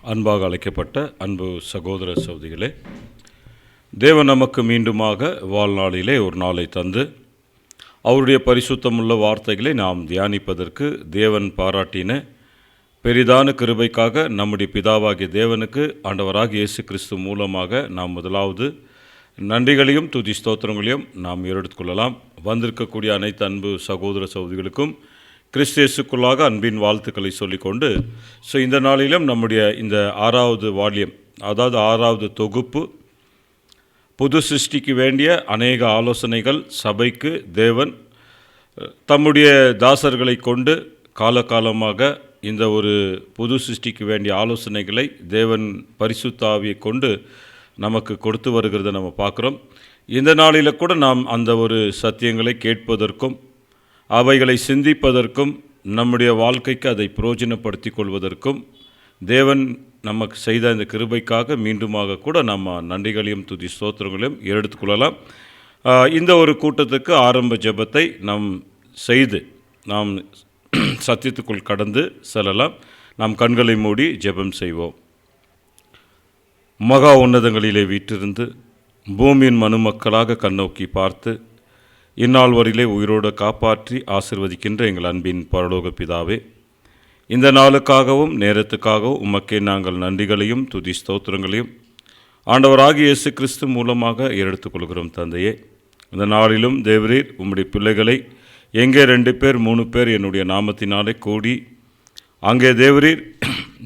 அன்பாக அழைக்கப்பட்ட அன்பு சகோதர சகோதரிகளே, தேவன் நமக்கு மீண்டுமாக வாழ்நாளிலே ஒரு நாளை தந்து அவருடைய பரிசுத்தமுள்ள வார்த்தைகளை நாம் தியானிப்பதற்கு தேவன் பாராட்டின பெரிதான கிருபைக்காக நம்முடைய பிதாவாகிய தேவனுக்கு ஆண்டவராகிய இயேசு கிறிஸ்து மூலமாக நாம் முதலாவது நன்றிகளையும் துதி ஸ்தோத்திரங்களையும் நாம் எடுத்துக்கொள்ளலாம். வந்திருக்கக்கூடிய அனைத்து அன்பு சகோதர சகோதரிகளுக்கும் கிறிஸ்தேசுக்குள்ளாக அன்பின் வாழ்த்துக்களை சொல்லிக்கொண்டு, இந்த நாளிலும் நம்முடைய இந்த 6வது வால்யம், அதாவது 6வது தொகுப்பு, புது சிருஷ்டிக்கு வேண்டிய அநேக ஆலோசனைகள் சபைக்கு தேவன் தம்முடைய தாசர்களை கொண்டு காலகாலமாக இந்த ஒரு புது சிருஷ்டிக்கு வேண்டிய ஆலோசனைகளை தேவன் பரிசுத்த ஆவியை கொண்டு நமக்கு கொடுத்து வருகிறத நம்ம பார்க்குறோம். இந்த நாளில் கூட நாம் அந்த ஒரு சத்தியங்களை கேட்பதற்கும் அவைகளை சிந்திப்பதற்கும் நம்முடைய வாழ்க்கைக்கு அதை பிரயோஜனப்படுத்தி கொள்வதற்கும் தேவன் நமக்கு செய்த இந்த கிருபைக்காக மீண்டுமாக கூட நம்ம நன்றிகளையும் துதி ஸ்தோத்திரங்களையும் எடுத்துக்கொள்ளலாம். இந்த ஒரு கூட்டத்துக்கு ஆரம்ப ஜெபத்தை நாம் செய்து நாம் சத்தியத்துக்குள் கடந்து செல்லலாம். நாம் கண்களை மூடி ஜெபம் செய்வோம். மகா உன்னதங்களிலே வீற்றிருந்து பூமியின் மனுமக்களாக கண்ணோக்கி பார்த்து இந்நாள் வரையிலே உயிரோடு காப்பாற்றி ஆசிர்வதிக்கின்ற எங்கள் அன்பின் பரலோக பிதாவே, இந்த நாளுக்காகவும் நேரத்துக்காகவும் உமக்கே நாங்கள் நன்றிகளையும் துதி ஸ்தோத்திரங்களையும் ஆண்டவராகிய இயேசு கிறிஸ்து மூலமாக எடுத்துக்கொள்கிறோம். தந்தையே, இந்த நாளிலும் தேவரீர் உம்முடைய பிள்ளைகளை எங்கே 2 பேர் 3 பேர் என்னுடைய நாமத்தினாலே கூடி அங்கே தேவரீர்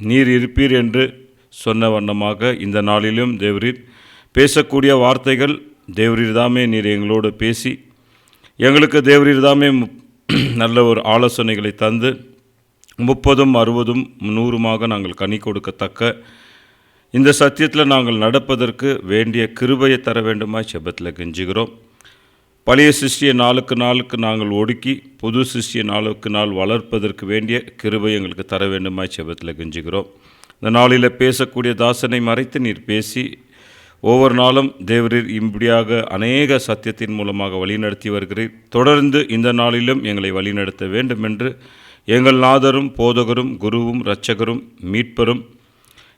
நீர் இருப்பீர் என்று சொன்ன வண்ணமாக இந்த நாளிலும் தேவரீர் பேசக்கூடிய வார்த்தைகள் தேவரீர் தாமே நீர் எங்களோடு பேசி எங்களுக்கு தேவரீர் தாமே நல்ல ஒரு ஆலோசனைகளை தந்து 30, 60, 100 நாங்கள் கனி கொடுக்கத்தக்க இந்த சத்தியத்தில் நாங்கள் நடப்பதற்கு வேண்டிய கிருபையை தர வேண்டுமாய் செபத்தில் கெஞ்சுகிறோம். பழைய சிருஷ்டியை நாளுக்கு நாளுக்கு நாங்கள் ஒடுக்கி புது சிருஷ்டியை நாளுக்கு நாள் வளர்ப்பதற்கு வேண்டிய கிருபை எங்களுக்கு தர வேண்டுமாய் செபத்தில் கெஞ்சுகிறோம். இந்த நாளில் பேசக்கூடிய தாசனை மறைத்து நீர் பேசி ஒவ்வொரு நாளும் தேவரீர் இப்படியாக அநேக சத்தியத்தின் மூலமாக வழிநடத்தி வருகிறீர். தொடர்ந்து இந்த நாளிலும் எங்களை வழிநடத்த வேண்டும் என்று எங்கள் நாதரும் போதகரும் குருவும் இரட்சகரும் மீட்பரும்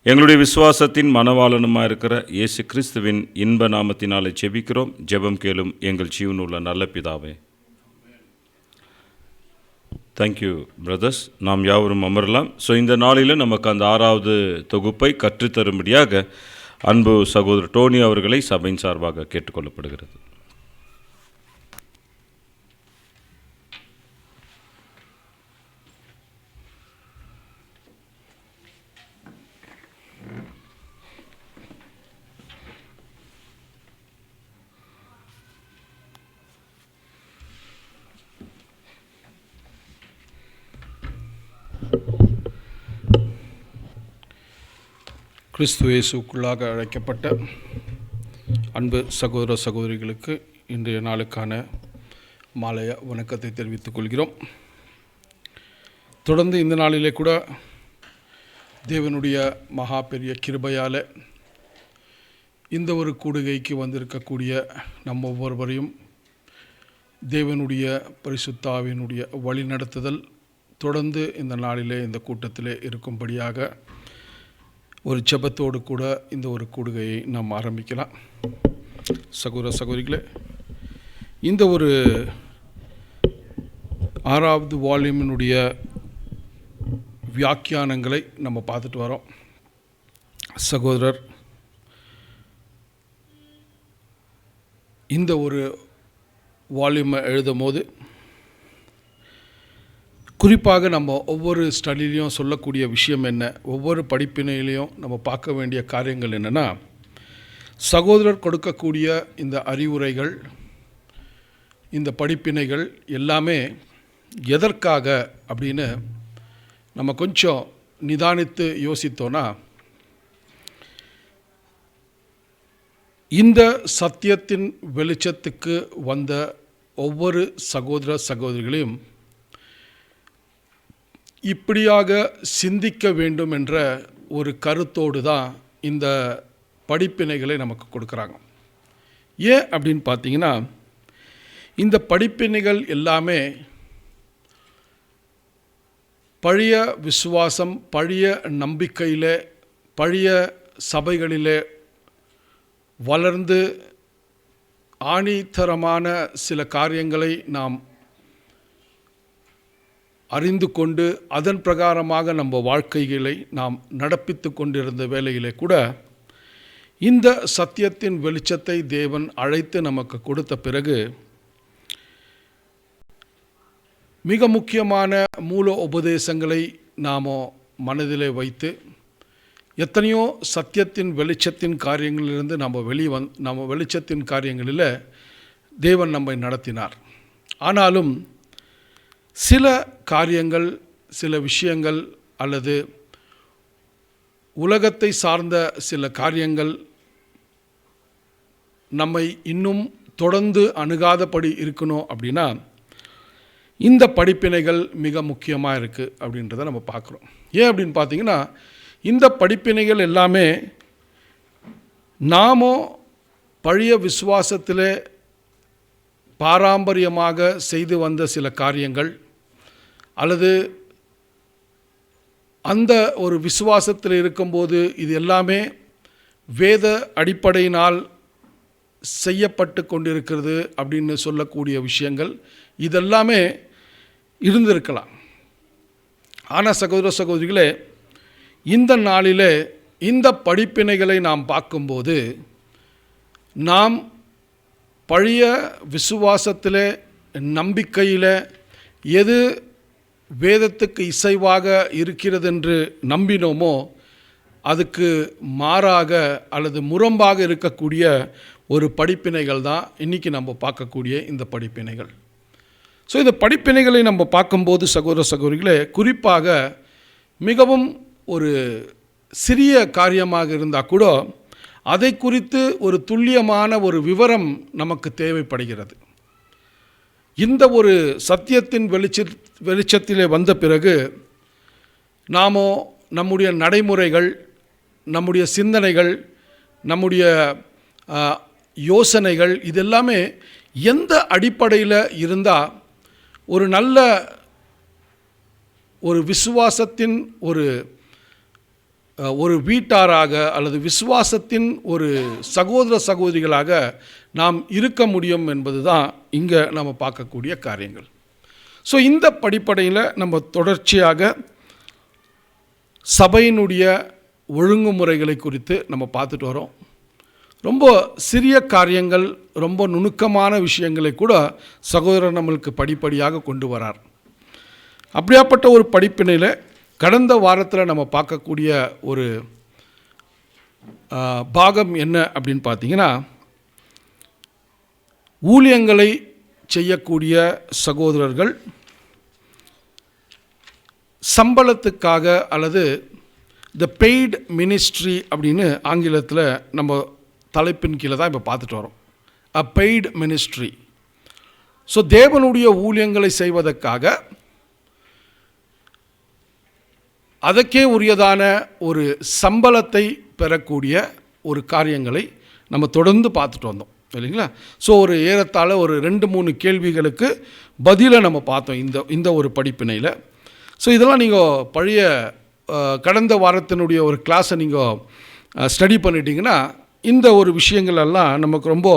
எங்களுடைய விசுவாசத்தின் மனவாளனுமாக இருக்கிற இயேசு கிறிஸ்துவின் இன்ப நாமத்தினாலே ஜெபிக்கிறோம். ஜெபம் கேளும் எங்கள் ஜீவனுள்ள நல்ல பிதாவே. Thank you brothers. நாம் யாவரும் அமரலாம். இந்த நாளில் நமக்கு அந்த 6வது தொகுப்பை கற்றுத்தரும்படியாக அன்பு சகோதரர் டோனி அவர்களை சபையின் சார்பாக கேட்டுக்கொள்ளப்படுகிறது. கிறிஸ்து இயேசுக்குள்ளாக அழைக்கப்பட்ட அன்பு சகோதர சகோதரிகளுக்கு இன்றைய நாளுக்கான மாலைய வணக்கத்தை தெரிவித்துக் கொள்கிறோம். தொடர்ந்து இந்த நாளிலே கூட தேவனுடைய மகா பெரிய கிருபையால் இந்த ஒரு கூடுகைக்கு வந்திருக்கக்கூடிய நம் ஒவ்வொருவரையும் தேவனுடைய பரிசுத்த ஆவியினுடைய வழிநடத்துதல் தொடர்ந்து இந்த நாளிலே இந்த கூட்டத்திலே இருக்கும்படியாக ஒரு ஜெபத்தோடு கூட இந்த ஒரு கூடுகையை நாம் ஆரம்பிக்கலாம். சகோதர சகோதரிகளே, இந்த ஒரு 6வது வால்யூமினுடைய வியாக்கியானங்களை நம்ம பார்த்துட்டு வரோம். சகோதரர் இந்த ஒரு வால்யூமை எழுதும் போது குறிப்பாக நம்ம ஒவ்வொரு ஸ்டடிலையும் சொல்லக்கூடிய விஷயம் என்ன, ஒவ்வொரு படிப்பினையிலையும் நம்ம பார்க்க வேண்டிய காரியங்கள் என்னென்னா, சகோதரர் கொடுக்கக்கூடிய இந்த அறிவுரைகள், இந்த படிப்பினைகள் எல்லாமே எதற்காக அப்படின்னு நம்ம கொஞ்சம் நிதானித்து யோசித்தோன்னா, இந்த சத்தியத்தின் வெளிச்சத்துக்கு வந்த ஒவ்வொரு சகோதர சகோதரிகளையும் இப்படியாக சிந்திக்க வேண்டும் என்ற ஒரு கருத்தோடு தான் இந்த படிப்பினைகளை நமக்கு கொடுக்குறாங்க. ஏன் அப்படின்னு பார்த்தீங்கன்னா, இந்த படிப்பினைகள் எல்லாமே பழைய விசுவாசம், பழைய நம்பிக்கையில் பழைய சபைகளிலே வளர்ந்து ஆணித்தரமான சில காரியங்களை நாம் அறிந்து கொண்டு அதன் பிரகாரமாக நம்ம வாழ்க்கைகளை நாம் நடப்பித்து கொண்டிருந்த வேளையிலே கூட இந்த சத்தியத்தின் வெளிச்சத்தை தேவன் அழைத்து நமக்கு கொடுத்த பிறகு மிக முக்கியமான மூல உபதேசங்களை நாம் மனதிலே வைத்து எத்தனையோ சத்தியத்தின் வெளிச்சத்தின் காரியங்களிலிருந்து நம்ம வெளிச்சத்தின் காரியங்களில் தேவன் நம்மை நடத்தினார். ஆனாலும் சில காரியங்கள், சில விஷயங்கள் அல்லது உலகத்தை சார்ந்த சில காரியங்கள் நம்மை இன்னும் தொடர்ந்து அணுகாதபடி இருக்கணும் அப்படின்னா இந்த படிப்பினைகள் மிக முக்கியமாக இருக்குது அப்படின்றத நம்ம பார்க்குறோம். ஏன் அப்படின்னு பார்த்தீங்கன்னா, இந்த படிப்பினைகள் எல்லாமே நாமோ பழைய விசுவாசத்தில் பாரம்பரியமாக செய்து வந்த சில காரியங்கள் அல்லது அந்த ஒரு விசுவாசத்தில் இருக்கும்போது இது எல்லாமே வேத அடிப்படையினால் செய்யப்பட்டு கொண்டிருக்கிறது அப்படின்னு சொல்லக்கூடிய விஷயங்கள் இதெல்லாமே இருந்திருக்கலாம். ஆனால் சகோதர சகோதரிகளே, இந்த நாளிலே இந்த படிப்பினைகளை நாம் பார்க்கும்போது நாம் பழைய விசுவாசத்தில் நம்பிக்கையில் எது வேதத்துக்கு இசைவாக இருக்கிறதென்று நம்பினோமோ அதுக்கு மாறாக அல்லது முரம்பாக இருக்கக்கூடிய ஒரு படிப்பினைகள் தான் இன்றைக்கி நம்ம பார்க்கக்கூடிய இந்த படிப்பினைகள். ஸோ இந்த படிப்பினைகளை நம்ம பார்க்கும்போது சகோதர சகோதரிகளே, குறிப்பாக மிகவும் ஒரு சிறிய காரியமாக இருந்தால் கூட அதை குறித்து ஒரு துல்லியமான ஒரு விவரம் நமக்கு தேவைப்படுகிறது. இந்த ஒரு சத்தியத்தின் வெளிச்சத்திலே வந்த பிறகு நாம் நம்முடைய நடைமுறைகள், நம்முடைய சிந்தனைகள், நம்முடைய யோசனைகள் இதெல்லாமே எந்த அடிப்படையில் இருந்தால் ஒரு நல்ல ஒரு விசுவாசத்தின் ஒரு வீட்டாராக அல்லது விசுவாசத்தின் ஒரு சகோதர சகோதரிகளாக நாம் இருக்க முடியும் என்பது தான் இங்கே நம்ம பார்க்கக்கூடிய காரியங்கள். ஸோ இந்த படிப்படையில் நம்ம தொடர்ச்சியாக சபையினுடைய ஒழுங்குமுறைகளை குறித்து நம்ம பார்த்துட்டு வரோம். ரொம்ப சிறிய காரியங்கள், ரொம்ப நுணுக்கமான விஷயங்களை கூட சகோதரர் நம்மளுக்கு படிப்படியாக கொண்டு வரார். அப்படியாப்பட்ட ஒரு படிப்பினையில் கடந்த வாரத்தில் நம்ம பார்க்கக்கூடிய ஒரு பாகம் என்ன அப்படின்னு பார்த்தீங்கன்னா, ஊழியங்களை செய்யக்கூடிய சகோதரர்கள் சம்பளத்துக்காக அல்லது த பெய்டு மினிஸ்ட்ரி அப்படின்னு ஆங்கிலத்தில் நம்ம தலைப்பின் கீழே தான் இப்போ பார்த்துட்டு வரோம். அ பெய்டு மினிஸ்ட்ரி. ஸோ தேவனுடைய ஊழியங்களை செய்வதற்காக அதற்கே உரியதான ஒரு சம்பளத்தை பெறக்கூடிய ஒரு காரியங்களை நம்ம தொடர்ந்து பார்த்துட்டு வந்தோம் இல்லைங்களா. ஸோ ஒரு ஏறத்தாழ ஒரு 2-3 கேள்விகளுக்கு பதிலை நம்ம பார்த்தோம் இந்த ஒரு படிப்பினையில். ஸோ இதெல்லாம் நீங்கள் பழைய கடந்த வாரத்தினுடைய ஒரு கிளாஸை நீங்கள் ஸ்டடி பண்ணிட்டீங்கன்னா இந்த ஒரு விஷயங்கள் எல்லாம் நமக்கு ரொம்ப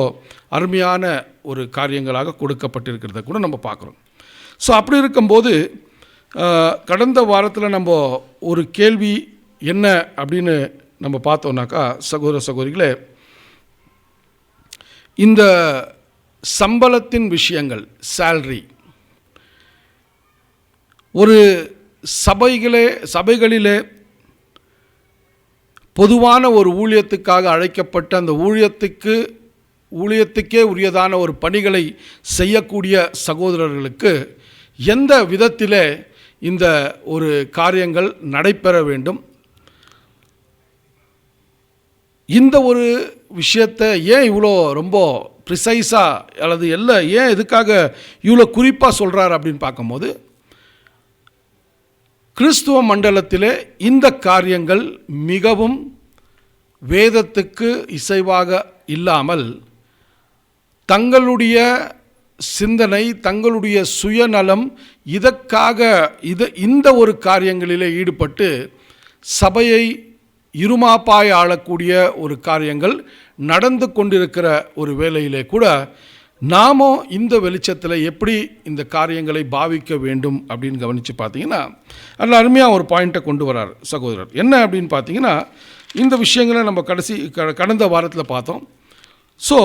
அருமையான ஒரு காரியங்களாக கொடுக்கப்பட்டிருக்கிறத கூட நம்ம பார்க்குறோம். ஸோ அப்படி இருக்கும்போது கடந்த வாரத்தில் நம்ம ஒரு கேள்வி என்ன அப்படின்னு நம்ம பார்த்தோம்னாக்கா சகோதர சகோதரிகளே, இந்த சம்பளத்தின் விஷயங்கள், சேல்ரி, ஒரு சபைகளிலே பொதுவான ஒரு ஊழியத்துக்காக அழைக்கப்பட்ட அந்த ஊழியத்துக்கே உரியதான ஒரு பணிகளை செய்யக்கூடிய சகோதரர்களுக்கு எந்த விதத்திலே இந்த ஒரு காரியங்கள் நடைபெற வேண்டும், இந்த ஒரு விஷயத்தை ஏன் இவ்வளோ ரொம்ப ப்ரிசைஸாக அல்லது ஏன் எதுக்காக இவ்வளோ குறிப்பாக சொல்கிறார் அப்படின்னு பார்க்கும்போது, கிறிஸ்துவ மண்டலத்திலே இந்த காரியங்கள் மிகவும் வேதத்துக்கு இசைவாக இல்லாமல் தங்களுடைய சிந்தனை, தங்களுடைய சுயநலம், இதற்காக இந்த ஒரு காரியங்களிலே ஈடுபட்டு சபையை இருமாப்பாய் ஆளக்கூடிய ஒரு காரியங்கள் நடந்து கொண்டிருக்கிற ஒரு வேளையிலே கூட நாமும் இந்த வெளிச்சத்தில் எப்படி இந்த காரியங்களை பாவிக்க வேண்டும் அப்படின்னு கவனித்து பார்த்தீங்கன்னா அதில் அருமையாக ஒரு பாயிண்ட்டை கொண்டு வரார் சகோதரர். என்ன அப்படின்னு பார்த்தீங்கன்னா, இந்த விஷயங்களை நம்ம கடந்த வாரத்தில் பார்த்தோம். ஸோ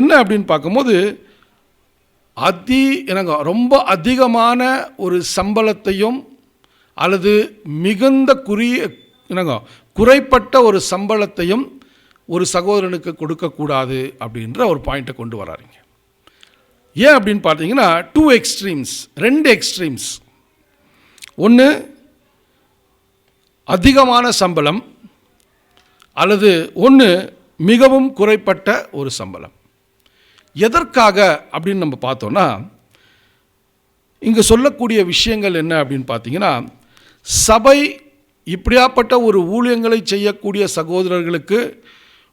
என்ன அப்படின்னு பார்க்கும்போது ரொம்ப அதிகமான ஒரு சம்பளத்தையும் அல்லது மிகுந்த குறைப்பட்ட ஒரு சம்பளத்தையும் ஒரு சகோதரனுக்கு கொடுக்கக்கூடாது அப்படின்ற ஒரு பாயிண்ட்டை கொண்டு வராருங்க. ஏன் அப்படின்னு பார்த்தீங்கன்னா, 2 எக்ஸ்ட்ரீம்ஸ், 2 எக்ஸ்ட்ரீம்ஸ். ஒன்று அதிகமான சம்பளம், அல்லது ஒன்று மிகவும் குறைப்பட்ட ஒரு சம்பளம். எதற்காக அப்படின்னு நம்ம பார்த்தோன்னா, இங்கே சொல்லக்கூடிய விஷயங்கள் என்ன அப்படின்னு பார்த்தீங்கன்னா, சபை இப்படியாப்பட்ட ஒரு ஊழியங்களை செய்யக்கூடிய சகோதரர்களுக்கு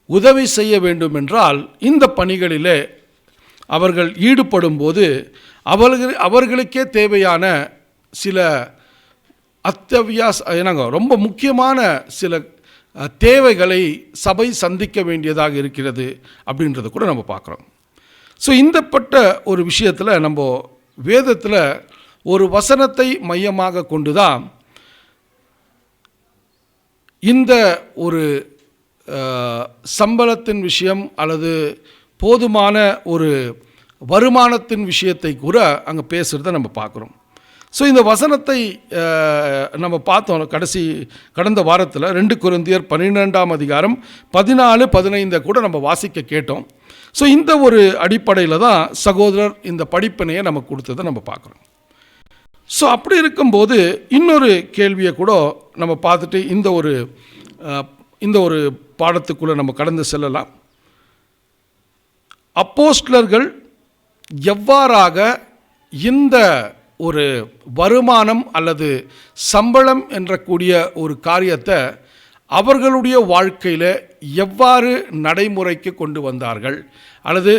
உதவி செய்ய வேண்டும் என்றால் இந்த பணிகளிலே அவர்கள் ஈடுபடும் போது அவர்களுக்கே தேவையான சில ரொம்ப முக்கியமான சில தேவைகளை சபை சந்திக்க வேண்டியதாக இருக்கிறது அப்படின்றத கூட நம்ம பார்க்குறோம். ஸோ இந்தப்பட்ட ஒரு விஷயத்தில் நம்ம வேதத்தில் ஒரு வசனத்தை மையமாக கொண்டு தான் இந்த ஒரு சம்பளத்தின் விஷயம் அல்லது போதுமான ஒரு வருமானத்தின் விஷயத்தை கூட அங்கே பேசுகிறத நம்ம பார்க்குறோம். ஸோ இந்த வசனத்தை நம்ம பார்த்தோம் கடந்த வாரத்தில் 2 கொரிந்தியர் 12ஆம் அதிகாரம் 14-15 கூட நம்ம வாசிக்க கேட்டோம். ஸோ இந்த ஒரு அடிப்படையில் தான் சகோதரர் இந்த படிப்பினையை நமக்கு கொடுத்ததை நம்ம பார்க்குறோம். ஸோ அப்படி இருக்கும்போது இன்னொரு கேள்வியை கூட நம்ம பார்த்துட்டு இந்த ஒரு பாடத்துக்குள்ளே நம்ம கடந்து செல்லலாம். அப்போஸ்தலர்கள் எவ்வாறாக இந்த ஒரு வருமானம் அல்லது சம்பளம் என்ற கூடிய ஒரு காரியத்தை அவர்களுடைய வாழ்க்கையில் எவ்வாறு நடைமுறைக்கு கொண்டு வந்தார்கள், அல்லது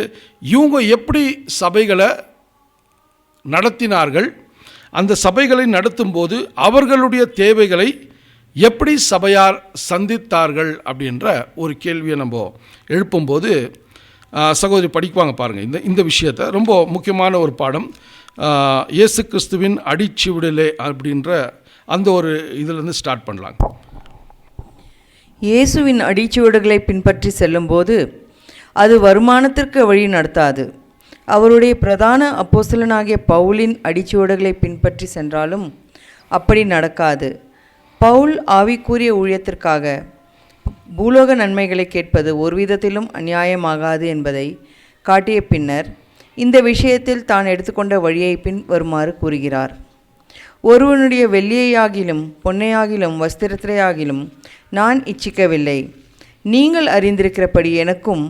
இவங்க எப்படி சபைகளை நடத்தினார்கள், அந்த சபைகளை நடத்தும்போது அவர்களுடைய தேவைகளை எப்படி சபையார் சந்தித்தார்கள் அப்படின்ற ஒரு கேள்வியை நம்ம எழுப்பும்போது சகோதரி படிக்குவாங்க பாருங்கள். இந்த விஷயத்தை ரொம்ப முக்கியமான ஒரு பாடம், இயேசு கிறிஸ்துவின் அடிச்சுவிடலே அப்படின்ற அந்த ஒரு இதிலேருந்து ஸ்டார்ட் பண்ணலாங்க. இயேசுவின் அடிச்சுவடுகளை பின்பற்றி செல்லும்போது அது வருமானத்திற்கு வழி நடத்தாது. அவருடைய பிரதான அப்போஸ்தலனாகிய பவுலின் அடிச்சுவடுகளை பின்பற்றி சென்றாலும் அப்படி நடக்காது. பவுல் ஆவிக்குரிய ஊழியத்திற்காக பூலோக நன்மைகளை கேட்பது ஒரு விதத்திலும் அநியாயமாகாது என்பதை காட்டிய பின்னர் இந்த விஷயத்தில் தான் எடுத்துக்கொண்ட வழியை பின் வருமாறு கூறுகிறார். ஒருவனுடைய வெள்ளியையாகிலும் பொன்னையாகிலும் வஸ்திரத்திலேயாகிலும் நான் இச்சிக்கவில்லை. நீங்கள் அறிந்திருக்கிறபடி எனக்கும்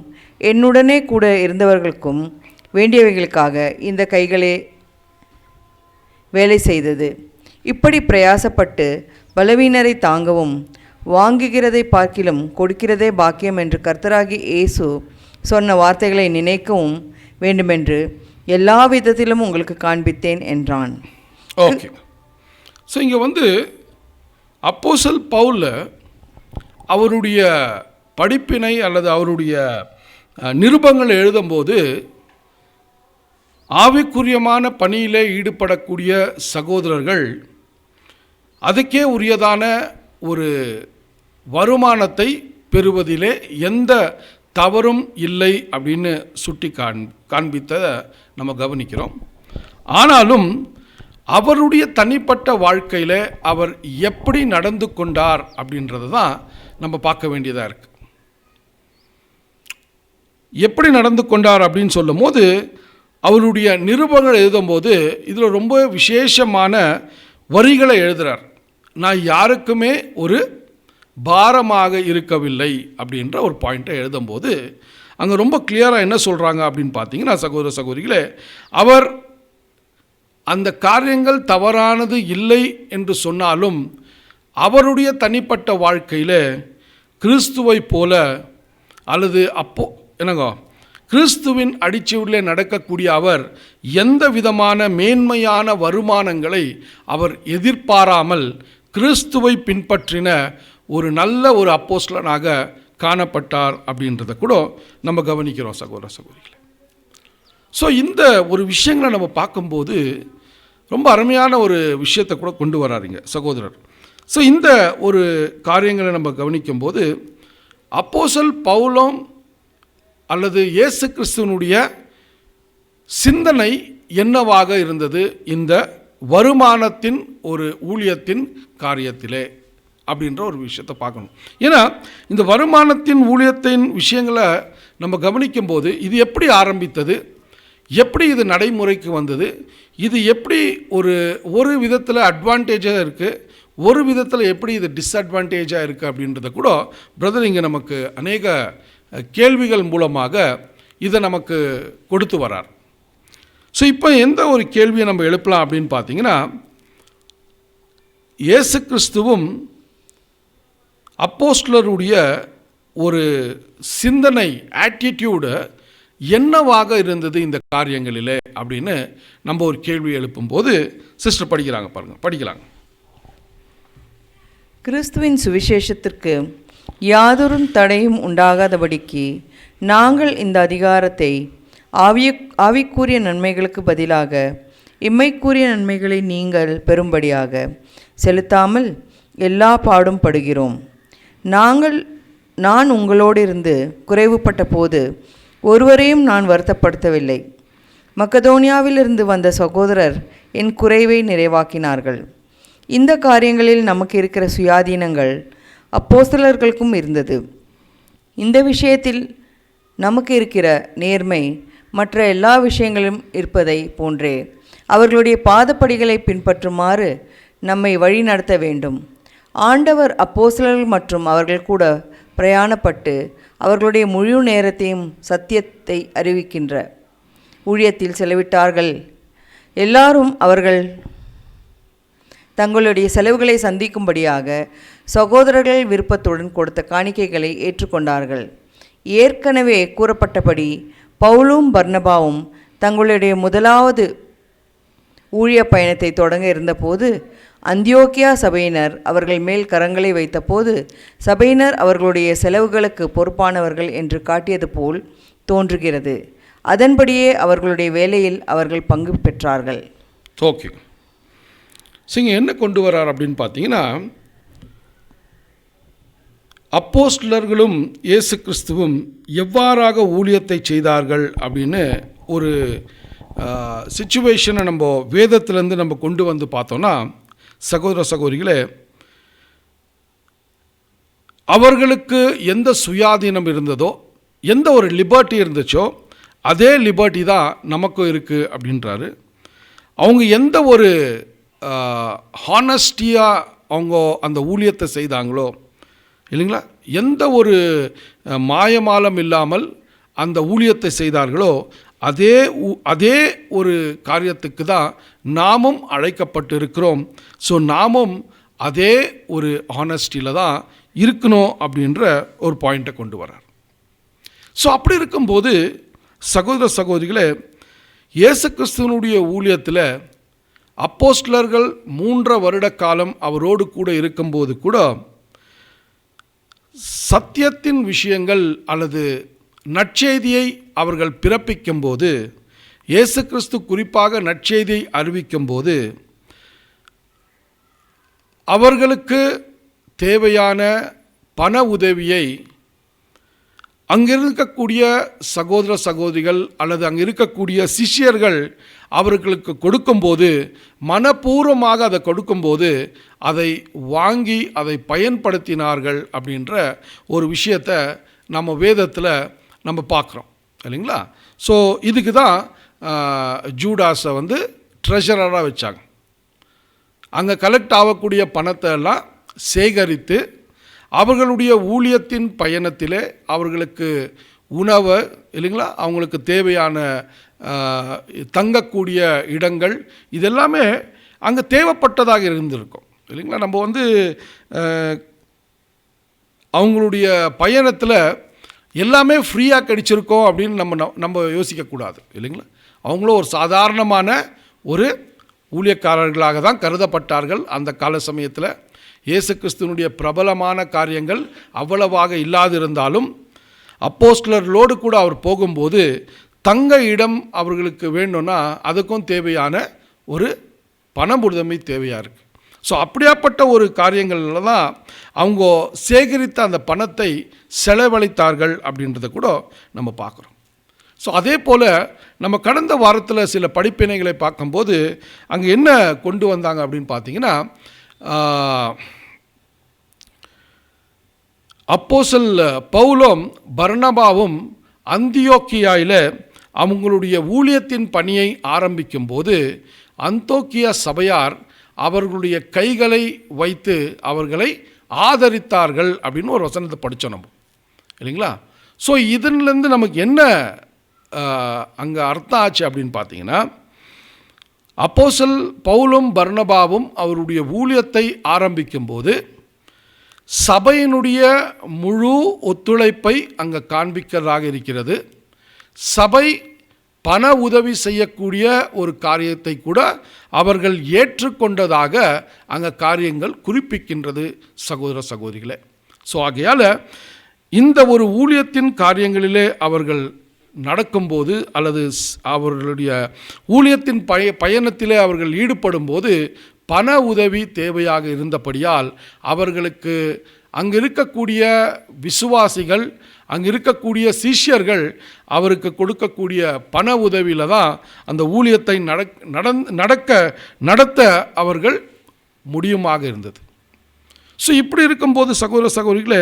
என்னுடனே கூட இருந்தவர்களுக்கும் வேண்டியவைகளுக்காக இந்த கைகளே வேலை செய்தது. இப்படி பிரயாசப்பட்டு பலவீனரை தாங்கவும் வாங்குகிறதை பார்க்கிலும் கொடுக்கிறதே பாக்கியம் என்று கர்த்தராகி இயேசு சொன்ன வார்த்தைகளை நினைக்கவும் வேண்டுமென்று எல்லா விதத்திலும் உங்களுக்கு காண்பித்தேன் என்றான். ஓகே. ஸோ இங்கே அப்போஸ்தலன் பவுல் அவருடைய படிப்பினை அல்லது அவருடைய நிருபங்களை எழுதும்போது ஆவிக்குரியமான பணியிலே ஈடுபடக்கூடிய சகோதரர்கள் அதுக்கே உரியதான ஒரு வருமானத்தை பெறுவதிலே எந்த தவறும் இல்லை அப்படின்னு சுட்டி காண்பித்ததை நம்ம கவனிக்கிறோம். ஆனாலும் அவருடைய தனிப்பட்ட வாழ்க்கையில் அவர் எப்படி நடந்து கொண்டார் அப்படின்றது தான் நம்ம பார்க்க வேண்டியதாக இருக்குது. எப்படி நடந்து கொண்டார் அப்படின்னு சொல்லும் போது அவருடைய நிருபங்கள் எழுதும்போது இதில் ரொம்ப விசேஷமான வரிகளை எழுதுகிறார். நான் யாருக்குமே ஒரு பாரமாக இருக்கவில்லை அப்படின்ற ஒரு பாயிண்ட்டை எழுதும்போது அங்கே ரொம்ப கிளியராக என்ன சொல்கிறாங்க அப்படின்னு பார்த்தீங்கன்னா, சகோதர சகோதரிகளே, அவர் அந்த காரியங்கள் தவறானது இல்லை என்று சொன்னாலும் அவருடைய தனிப்பட்ட வாழ்க்கையில் கிறிஸ்துவை போல அல்லது கிறிஸ்துவின் அடிச்சுவடிலே நடக்கக்கூடிய அவர் எந்த விதமான மேன்மையான வருமானங்களை அவர் எதிர்பாராமல் கிறிஸ்துவை பின்பற்றின ஒரு நல்ல ஒரு அப்போஸ்தலனாக காணப்பட்டார் அப்படின்றத கூட நம்ம கவனிக்கிறோம் சகோதர சகோதரிகளே. ஸோ இந்த ஒரு விஷயங்களை நம்ம பார்க்கும்போது ரொம்ப அருமையான ஒரு விஷயத்தை கூட கொண்டு வராருங்க சகோதரர். ஸோ இந்த ஒரு காரியங்களை நம்ம கவனிக்கும்போது அப்போஸ்தலன் பவுலும் அல்லது இயேசு கிறிஸ்துவனுடைய சிந்தனை என்னவாக இருந்தது இந்த வருமானத்தின் ஒரு ஊழியத்தின் காரியத்திலே அப்படின்ற ஒரு விஷயத்தை பார்க்கணும். ஏன்னா இந்த வருமானத்தின் ஊழியத்தின் விஷயங்களை நம்ம கவனிக்கும்போது இது எப்படி ஆரம்பித்தது, எப்படி இது நடைமுறைக்கு வந்தது, இது எப்படி ஒரு விதத்தில் அட்வான்டேஜாக இருக்குது, ஒரு விதத்தில் எப்படி இது டிஸ்அட்வான்டேஜாக இருக்குது அப்படின்றத கூட பிரதர் இங்கே நமக்கு அநேக கேள்விகள் மூலமாக இதை நமக்கு கொடுத்து வரார். ஸோ இப்போ எந்த ஒரு கேள்வியை நம்ம எழுப்பலாம் அப்படின்னு பார்த்தீங்கன்னா, இயேசு கிறிஸ்துவும் அப்போஸ்தலருடைய ஒரு சிந்தனை ஆட்டிடியூடு என்னவாக இருந்தது இந்த காரியங்களிலே அப்படின்னு நம்ம ஒரு கேள்வி எழுப்பும்போது சிஸ்டர் படிக்கிறாங்க பாருங்கள், படிக்கலாங்க. கிறிஸ்துவின் சுவிசேஷத்திற்கு யாதொரு தடையும் உண்டாகாதபடிக்கு நாங்கள் இந்த அதிகாரத்தை ஆவிக்குரிய நன்மைகளுக்கு பதிலாக இம்மைக்குரிய நன்மைகளை நீங்கள் பெறும்படியாக செலுத்தாமல் எல்லா பாடும் படுகிறோம். நான் உங்களோடு இருந்து குறைவுபட்ட போது ஒருவரையும் நான் வருத்தப்படுத்தவில்லை. மக்கதோனியாவிலிருந்து வந்த சகோதரர் என் குறைவை நிறைவாக்கினார்கள். இந்த காரியங்களில் நமக்கு இருக்கிற சுயாதீனங்கள் அப்போஸ்தலர்களுக்கும் இருந்தது. இந்த விஷயத்தில் நமக்கு இருக்கிற நேர்மை மற்ற எல்லா விஷயங்களும் இருப்பதை போன்றே அவர்களுடைய பாதப்படிகளை பின்பற்றுமாறு நம்மை வழி நடத்த வேண்டும். ஆண்டவர் அப்போஸ்தலர்கள் மற்றும் அவர்கள் கூட பிரயாணப்பட்டு அவர்களுடைய முழு நேரத்தையும் சத்தியத்தை அறிவிக்கின்ற ஊழியத்தில் செலவிட்டார்கள். எல்லாரும் அவர்கள் தங்களுடைய செலவுகளை சந்திக்கும்படியாக சகோதரர்கள் விருப்பத்துடன் கொடுத்த காணிக்கைகளை ஏற்றுக்கொண்டார்கள். ஏற்கனவே கூறப்பட்டபடி பவுலும் பர்னபாவும் தங்களுடைய முதலாவது ஊழிய பயணத்தை தொடங்க இருந்தபோது அந்தியோக்கியா சபையினர் அவர்கள் மேல் கரங்களை வைத்தபோது சபையினர் அவர்களுடைய செலவுகளுக்கு பொறுப்பானவர்கள் என்று காட்டியது போல் தோன்றுகிறது. அதன்படியே அவர்களுடைய வேலையில் அவர்கள் பங்கு பெற்றார்கள். ஓகே, சரிங்க. என்ன கொண்டு வரார் அப்படின்னு பார்த்தீங்கன்னா, அப்போஸ்தலர்களும் இயேசு கிறிஸ்துவும் எவ்வாறாக ஊழியத்தை செய்தார்கள் அப்படின்னு ஒரு சிச்சுவேஷனை நம்ம வேதத்திலேருந்து நம்ம கொண்டு வந்து பார்த்தோன்னா, சகோதர சகோதரிகளே, அவர்களுக்கு எந்த சுயாதீனம் இருந்ததோ, எந்த ஒரு லிபர்ட்டி இருந்துச்சோ அதே லிபர்ட்டி தான் நமக்கும் இருக்குது அப்படின்றாரு. அவங்க எந்த ஒரு ஹானஸ்டியாக அவங்க அந்த ஊழியத்தை செய்தாங்களோ இல்லைங்களா, எந்த ஒரு மாயமாலம் இல்லாமல் அந்த ஊழியத்தை செய்தார்களோ அதே ஒரு காரியத்துக்கு தான் நாமும் அழைக்கப்பட்டு இருக்கிறோம். ஸோ நாமும் அதே ஒரு ஹானஸ்டியில் தான் இருக்கணும் அப்படின்ற ஒரு பாயிண்ட்டை கொண்டு வரார். ஸோ அப்படி இருக்கும்போது சகோதர சகோதரிகளே, இயேசு கிறிஸ்துவனுடைய ஊழியத்தில் அப்போஸ்தலர்கள் 3 வருட காலம் அவரோடு கூட இருக்கும்போது கூட சத்தியத்தின் விஷயங்கள் அல்லது நற்செய்தியை அவர்கள் பிறப்பிக்கும்போது, இயேசு கிறிஸ்து குறிப்பாக நற்செய்தியை அறிவிக்கும்போது அவர்களுக்கு தேவையான பண உதவியை அங்கே இருக்கக்கூடிய சகோதர சகோதரிகள் அல்லது அங்கே இருக்கக்கூடிய சிஷ்யர்கள் அவர்களுக்கு கொடுக்கும்போது, மனப்பூர்வமாக அதை கொடுக்கும்போது அதை வாங்கி அதை பயன்படுத்தினார்கள் அப்படின்ற ஒரு விஷயத்தை நம்ம வேதத்தில் நம்ம பார்க்குறோம் இல்லைங்களா. ஸோ இதுக்கு தான் ஜூடாஸை வந்து ட்ரெஷரராக வச்சாங்க. அங்கே கலெக்ட் ஆகக்கூடிய பணத்தை எல்லாம் சேகரித்து அவர்களுடைய ஊழியத்தின் பயணத்திலே அவர்களுக்கு உணவு இல்லைங்களா, அவங்களுக்கு தேவையான தங்கக்கூடிய இடங்கள் இதெல்லாமே அங்கே தேவைப்பட்டதாக இருந்திருக்கும் இல்லைங்களா. நம்ம வந்து அவங்களுடைய பயணத்தில் எல்லாமே ஃப்ரீயாக கிடைச்சிருக்கோம் அப்படின்னு நம்ம யோசிக்கக்கூடாது இல்லைங்களா. அவங்களும் ஒரு சாதாரணமான ஒரு ஊழியக்காரர்களாக தான் கருதப்பட்டார்கள் அந்த கால சமயத்தில். இயேசு கிறிஸ்துவனுடைய பிரபலமான காரியங்கள் அவ்வளவாக இல்லாதிருந்தாலும் அப்போஸ்தலர்களோடு கூட அவர் போகும்போது தங்க இடம் அவர்களுக்கு வேணும்னா அதுக்கும் தேவையான ஒரு பணமுதவி தேவையாக இருக்குது. ஸோ அப்படியாப்பட்ட ஒரு காரியங்களில் தான் அவங்க சேகரித்த அந்த பணத்தை செலவழித்தார்கள் அப்படின்றத கூட நம்ம பார்க்குறோம். ஸோ அதே போல் நம்ம கடந்த வாரத்தில் சில படிப்பினைகளை பார்க்கும்போது அங்கே என்ன கொண்டு வந்தாங்க அப்படின்னு பார்த்தீங்கன்னா, அப்போஸ்தலர் பவுலும் பர்னபாவும் அந்தியோக்கியாவில் அவங்களுடைய ஊழியத்தின் பணியை ஆரம்பிக்கும்போது அந்தோக்கியா சபையார் அவர்களுடைய கைகளை வைத்து அவர்களை ஆதரித்தார்கள் அப்படின்னு ஒரு வசனத்தை படித்தோம் நம்ம, இல்லைங்களா? ஸோ இதிலேருந்து நமக்கு என்ன அங்கே அர்த்தம் ஆச்சு அப்படின்னு பார்த்தீங்கன்னா, அப்போஸ்தலர் பவுலும் பர்னபாவும் அவருடைய ஊழியத்தை ஆரம்பிக்கும்போது சபையினுடைய முழு ஒத்துழைப்பை அங்கே காண்பிக்கிறதாக இருக்கிறது. சபை பண உதவி செய்யக்கூடிய ஒரு காரியத்தை கூட அவர்கள் ஏற்றுக்கொண்டதாக அங்கே காரியங்கள் குறிப்பிக்கின்றது சகோதர சகோதரிகளே. ஸோ ஆகையால் இந்த ஒரு ஊழியத்தின் காரியங்களிலே அவர்கள் நடக்கும்போது அல்லது அவர்களுடைய ஊழியத்தின் பயணத்திலே அவர்கள் ஈடுபடும்போது பண உதவி தேவையாக இருந்தபடியால் அவர்களுக்கு அங்கே இருக்கக்கூடிய விசுவாசிகள், அங்கே இருக்கக்கூடிய சீஷர்கள் அவருக்கு கொடுக்கக்கூடிய பண உதவியில் தான் அந்த ஊழியத்தை நடத்த அவர்கள் முடியுமாக இருந்தது. ஸோ இப்படி இருக்கும்போது சகோதர சகோதரிகளே,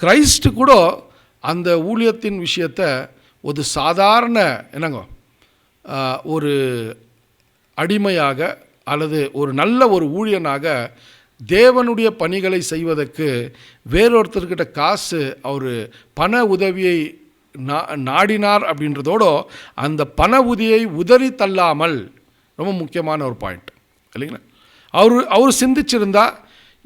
கிறிஸ்து கூட அந்த ஊழியத்தின் விஷயத்தை ஒரு சாதாரண ஒரு அடிமையாக அல்லது ஒரு நல்ல ஒரு ஊழியனாக தேவனுடைய பணிகளை செய்வதற்கு வேறொருத்தர்கிட்ட காசு அவர் பண உதவியை நாடினார் அப்படின்றதோடு அந்த பண உதவியை உதறி தள்ளாமல், ரொம்ப முக்கியமான ஒரு பாயிண்ட் இல்லைங்களா, அவர் சிந்திச்சிருந்தா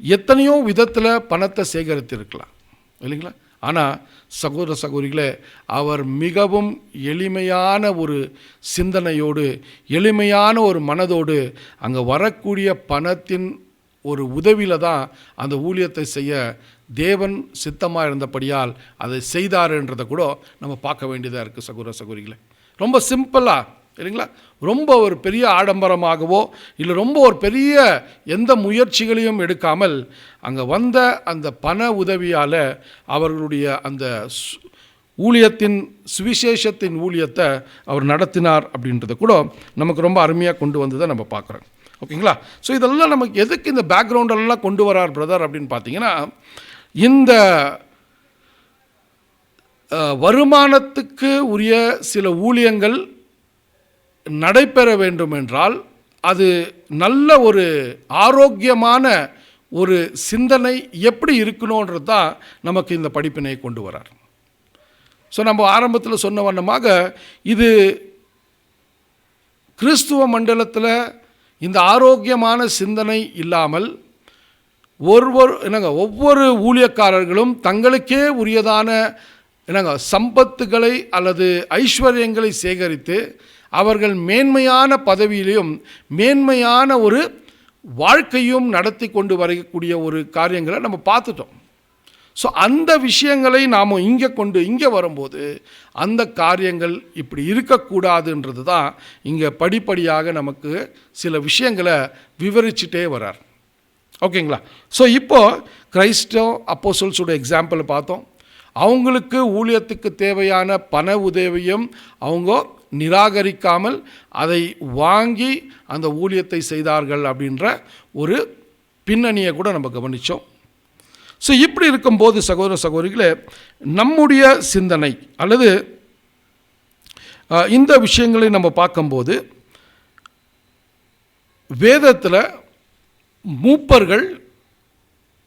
எத்தனையோ விதத்தில் பணத்தை சேகரித்திருக்கலாம் இல்லைங்களா. ஆனால் சகோதர சகோதரிகளே, அவர் மிகவும் எளிமையான ஒரு சிந்தனையோடு, எளிமையான ஒரு மனதோடு அங்கே வரக்கூடிய பணத்தின் ஒரு உதவியில் தான் அந்த ஊழியத்தை செய்ய தேவன் சித்தமாக இருந்தபடியால் அதை செய்தாருன்றதை கூட நம்ம பார்க்க வேண்டியதாக இருக்குது சகோதர சகோதரிகளே. ரொம்ப சிம்பிளாக இல்லைங்களா, ரொம்ப ஒரு பெரிய ஆடம்பரமாகவோ இல்லை ரொம்ப ஒரு பெரிய எந்த முயற்சிகளையும் எடுக்காமல் அங்கே வந்த அந்த பண உதவியால் அவர்களுடைய அந்த ஊழியத்தின் சுவிசேஷத்தின் ஊழியத்தை அவர் நடத்தினார் அப்படின்றத கூட நமக்கு ரொம்ப அருமையாக கொண்டு வந்ததை நம்ம பார்க்குறோம். ஓகேங்களா. ஸோ இதெல்லாம் நமக்கு எதுக்கு இந்த பேக்ரவுண்டெல்லாம் கொண்டு வரார் பிரதர் அப்படின்னு பார்த்தீங்கன்னா, இந்த வருமானத்துக்கு உரிய சில ஊழியங்கள் நடைபெற வேண்டும் என்றால் அது நல்ல ஒரு ஆரோக்கியமான ஒரு சிந்தனை எப்படி இருக்கணுன்றது தான் நமக்கு இந்த படிப்பினை கொண்டு வரார். ஸோ நம்ம ஆரம்பத்தில் சொன்ன வண்ணமாக இது கிறிஸ்துவ மண்டலத்தில் இந்த ஆரோக்கியமான சிந்தனை இல்லாமல் ஒவ்வொரு ஊழியக்காரர்களும் தங்களுக்கே உரியதான சம்பத்துகளை அல்லது ஐஸ்வர்யங்களை சேகரித்து அவர்கள் மேன்மையான பதவியிலையும் மேன்மையான ஒரு வாழ்க்கையும் நடத்தி கொண்டு வரக்கூடிய ஒரு காரியங்களை நம்ம பார்த்துட்டோம். ஸோ அந்த விஷயங்களை நாம் இங்கே வரும்போது அந்த காரியங்கள் இப்படி இருக்கக்கூடாதுன்றது தான் இங்கே படிப்படியாக நமக்கு சில விஷயங்களை விவரிச்சுட்டே வரார். ஓகேங்களா. ஸோ இப்போது கிறிஸ்து அப்போஸ்தலரோட எக்ஸாம்பிள் பார்த்தோம். அவங்களுக்கு ஊழியத்துக்கு தேவையான பண உதவியும் அவங்க நிராகரிக்காமல் அதை வாங்கி அந்த ஊழியத்தை செய்தார்கள் அப்படின்ற ஒரு பின்னணியை கூட நம்ம கவனித்தோம். ஸோ இப்படி இருக்கும்போது சகோதர சகோதரிகளே, நம்முடைய சிந்தனை அல்லது இந்த விஷயங்களை நம்ம பார்க்கும்போது வேதத்தில் மூப்பர்கள்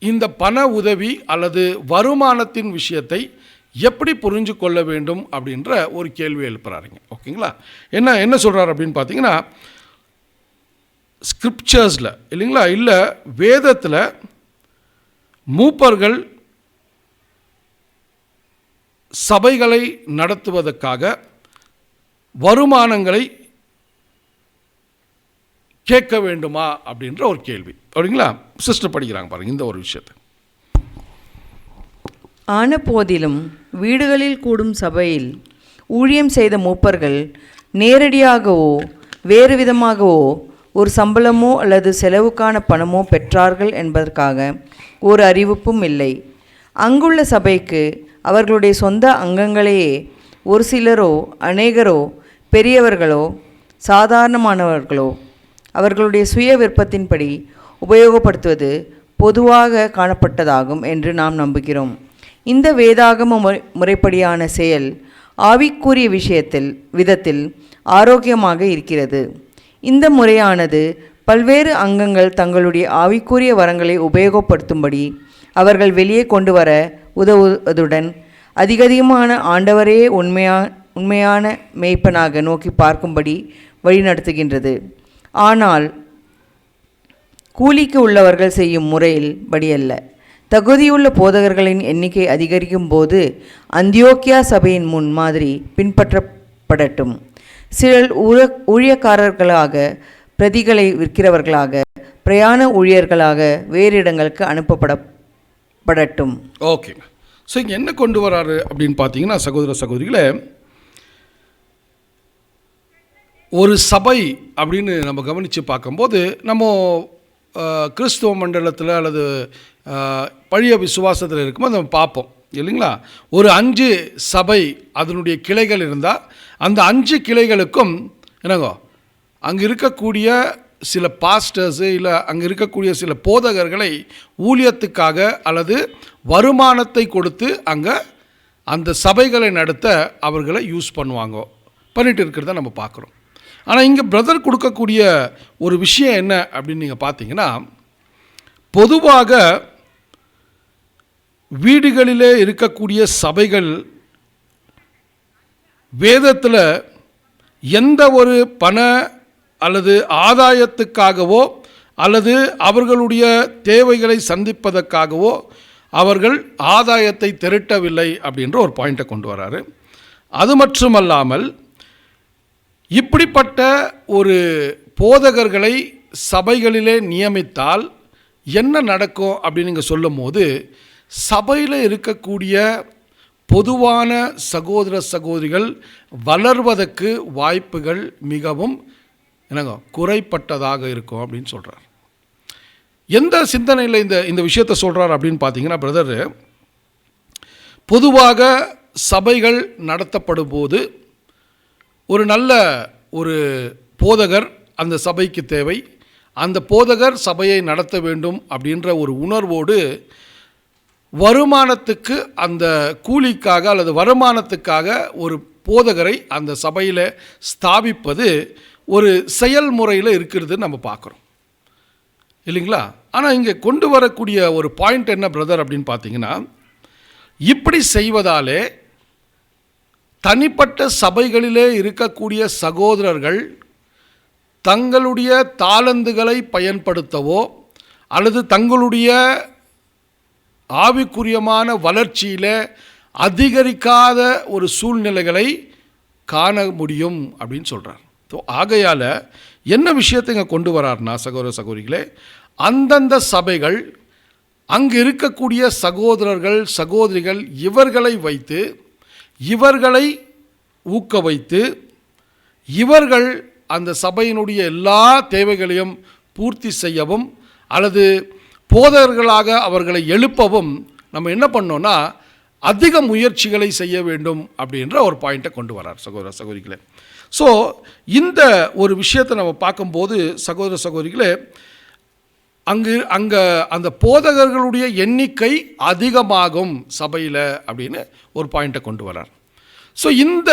இந்த பண உதவி அல்லது வருமானத்தின் விஷயத்தை எப்படி புரிஞ்சு கொள்ள வேண்டும் அப்படின்ற ஒரு கேள்வி எழுப்புறாருங்க. ஓகேங்களா. என்ன சொல்கிறார் அப்படின்னு பார்த்தீங்கன்னா, ஸ்கிரிப்சர்ஸில் இல்லைங்களா, இல்லை வேதத்தில் மூப்பர்கள் சபைகளை நடத்துவதற்காக வருமானங்களை கேட்க வேண்டுமா அப்படின்ற ஒரு கேள்வி. அப்படிங்களா? சிஸ்டர் படிக்கிறாங்க பாருங்கள் இந்த ஒரு விஷயத்தை. ஆன போதிலும் வீடுகளில் கூடும் சபையில் ஊழியம் செய்த மூப்பர்கள் நேரடியாகவோ வேறு விதமாகவோ ஒரு சம்பளமோ அல்லது செலவுக்கான பணமோ பெற்றார்கள் என்பதற்காக ஒரு அறிவிப்பும் இல்லை. அங்குள்ள சபைக்கு அவர்களுடைய சொந்த அங்கங்களையே ஒரு சிலரோ அநேகரோ பெரியவர்களோ சாதாரணமானவர்களோ அவர்களுடைய சுய விருப்பத்தின்படி உபயோகப்படுத்துவது பொதுவாக காணப்பட்டதாகும் என்று நாம் நம்புகிறோம். இந்த வேதாகம முறைப்படியான செயல் ஆவிக்குரிய விதத்தில் ஆரோக்கியமாக இருக்கிறது. இந்த முறையானது பல்வேறு அங்கங்கள் தங்களுடைய ஆவிக்குரிய வரங்களை உபயோகப்படுத்தும்படி அவர்கள் வெளியே கொண்டு வர உதவுவதுடன் அதிகமான ஆண்டவரே உண்மையான மேய்ப்பனாக நோக்கி பார்க்கும்படி வழிநடத்துகின்றது. ஆனால் கூலிக்கு உள்ளவர்கள் செய்யும் முறையில் படியல்ல. தகுதியுள்ள போதகர்களின் எண்ணிக்கை அதிகரிக்கும் போது அந்தியோக்கியா சபையின் முன் மாதிரி பின்பற்றப்படட்டும். சிலர் ஊழியக்காரர்களாக, பிரதிகளை விற்கிறவர்களாக, பிரயாண ஊழியர்களாக வேறு இடங்களுக்கு அனுப்பப்படட்டும். ஓகேங்க. ஸோ இங்கே என்ன கொண்டு வராரு அப்படின்னு பார்த்தீங்கன்னா, சகோதர சகோதரிகளே, ஒரு சபை அப்படின்னு நம்ம கவனித்து பார்க்கும்போது நம்ம கிறிஸ்துவ மண்டலத்தில் அல்லது பழைய விசுவாசத்தில் இருக்கும்போது நம்ம பார்ப்போம் இல்லைங்களா? ஒரு 5 சபை அதனுடைய கிளைகள் இருந்தால் அந்த 5 கிளைகளுக்கும் என்னங்கோ அங்கே இருக்கக்கூடிய சில பாஸ்டர்ஸு இல்லை அங்கே இருக்கக்கூடிய சில போதகர்களை ஊழியத்துக்காக அல்லது வருமானத்தை கொடுத்து அங்கே அந்த சபைகளை நடத்த அவர்களை யூஸ் பண்ணிட்டு இருக்கிறத நம்ம பார்க்குறோம். ஆனால் இங்கே பிரதர் கொடுக்கக்கூடிய ஒரு விஷயம் என்ன அப்படின்னு நீங்கள் பார்த்தீங்கன்னா, பொதுவாக வீடுகளிலே இருக்கக்கூடிய சபைகள் வேதத்தில் எந்த ஒரு பண அல்லது ஆதாயத்துக்காகவோ அல்லது அவர்களுடைய தேவைகளை சந்திப்பதற்காகவோ அவர்கள் ஆதாயத்தை திரட்டவில்லை அப்படின்ற ஒரு பாயிண்ட்டை கொண்டு வராரு. அது மட்டுமல்லாமல் இப்படிப்பட்ட ஒரு போதகர்களை சபைகளிலே நியமித்தால் என்ன நடக்கும் அப்படின்னு நீங்கள் சொல்லும் போது, சபையில் இருக்கக்கூடிய பொதுவான சகோதர சகோதரிகள் வளர்வதற்கு வாய்ப்புகள் மிகவும் குறைப்பட்டதாக இருக்கும் அப்படின்னு சொல்கிறார். எந்த சிந்தனையில் இந்த விஷயத்தை சொல்கிறார் அப்படின்னு பார்த்தீங்கன்னா, பிரதர், பொதுவாக சபைகள் நடத்தப்படும் போது ஒரு நல்ல ஒரு போதகர் அந்த சபைக்கு தேவை. அந்த போதகர் சபையை நடத்த வேண்டும் அப்படின்ற ஒரு உணர்வோடு வருமானத்துக்கு, அந்த கூலிக்காக அல்லது வருமானத்துக்காக ஒரு போதகரை அந்த சபையில் ஸ்தாபிப்பது ஒரு செயல்முறையில் இருக்கிறது நம்ம பார்க்குறோம் இல்லைங்களா? ஆனால் இங்கே கொண்டு வரக்கூடிய ஒரு பாயிண்ட் என்ன பிரதர் அப்படின்னு பார்த்தீங்கன்னா, இப்படி செய்வதாலே தனிப்பட்ட சபைகளிலே இருக்கக்கூடிய சகோதரர்கள் தங்களுடைய தாளந்துகளை பயன்படுத்தவோ அல்லது தங்களுடைய ஆவிக்குரியமான வளர்ச்சியில் அதிகரிக்காத ஒரு சூழ்நிலைகளை காண முடியும் அப்படின்னு சொல்கிறார். ஸோ ஆகையால் என்ன விஷயத்தை இங்கே கொண்டு வரார்னா, சகோதர சகோதரிகளே, அந்தந்த சபைகள் அங்கு இருக்கக்கூடிய சகோதரர்கள் சகோதரிகள் இவர்களை வைத்து இவர்களை ஊக்குவித்து இவர்கள் அந்த சபையினுடைய எல்லா தேவைகளையும் பூர்த்தி செய்யவும் அல்லது போதகர்களாக அவர்களை எழுப்பவும் நம்ம என்ன பண்ணோன்னா அதிக முயற்சிகளை செய்ய வேண்டும் அப்படின்ற ஒரு பாயிண்ட்டை கொண்டு வரார் சகோதர சகோதரிகளே. ஸோ இந்த ஒரு விஷயத்தை நம்ம பார்க்கும்போது சகோதர சகோதரிகளே, அங்கே அந்த போதகர்களுடைய எண்ணிக்கை அதிகமாகும் சபையில் அப்படின்னு ஒரு பாயிண்ட்டை கொண்டு வரார். ஸோ இந்த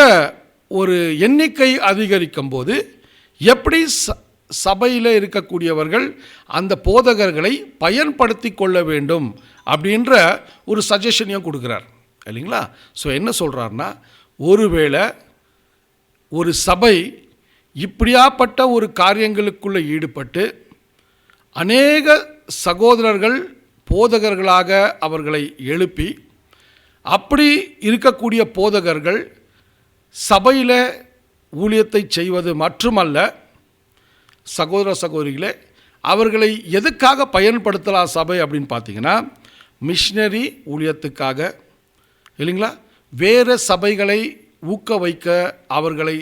ஒரு எண்ணிக்கை அதிகரிக்கும் போது எப்படி சபையில் இருக்கக்கூடியவர்கள் அந்த போதகர்களை பயன்படுத்தி கொள்ள வேண்டும் அப்படின்ற ஒரு சஜஷனையும் கொடுக்குறார் இல்லைங்களா? ஸோ என்ன சொல்கிறாருன்னா, ஒருவேளை ஒரு சபை இப்படியாப்பட்ட ஒரு காரியங்களுக்குள்ளே ஈடுபட்டு அநேக சகோதரர்கள் போதகர்களாக அவர்களை எழுப்பி அப்படி இருக்கக்கூடிய போதகர்கள் சபையில் ஊழியத்தை செய்வது மட்டுமல்ல, சகோதர சகோதரிகளே, அவர்களை எதுக்காக பயன்படுத்தலாம் சபை அப்படின்னு பார்த்தீங்கன்னா, மிஷினரி ஊழியத்துக்காக இல்லைங்களா, வேறு சபைகளை ஊக்குவிக்க அவர்களை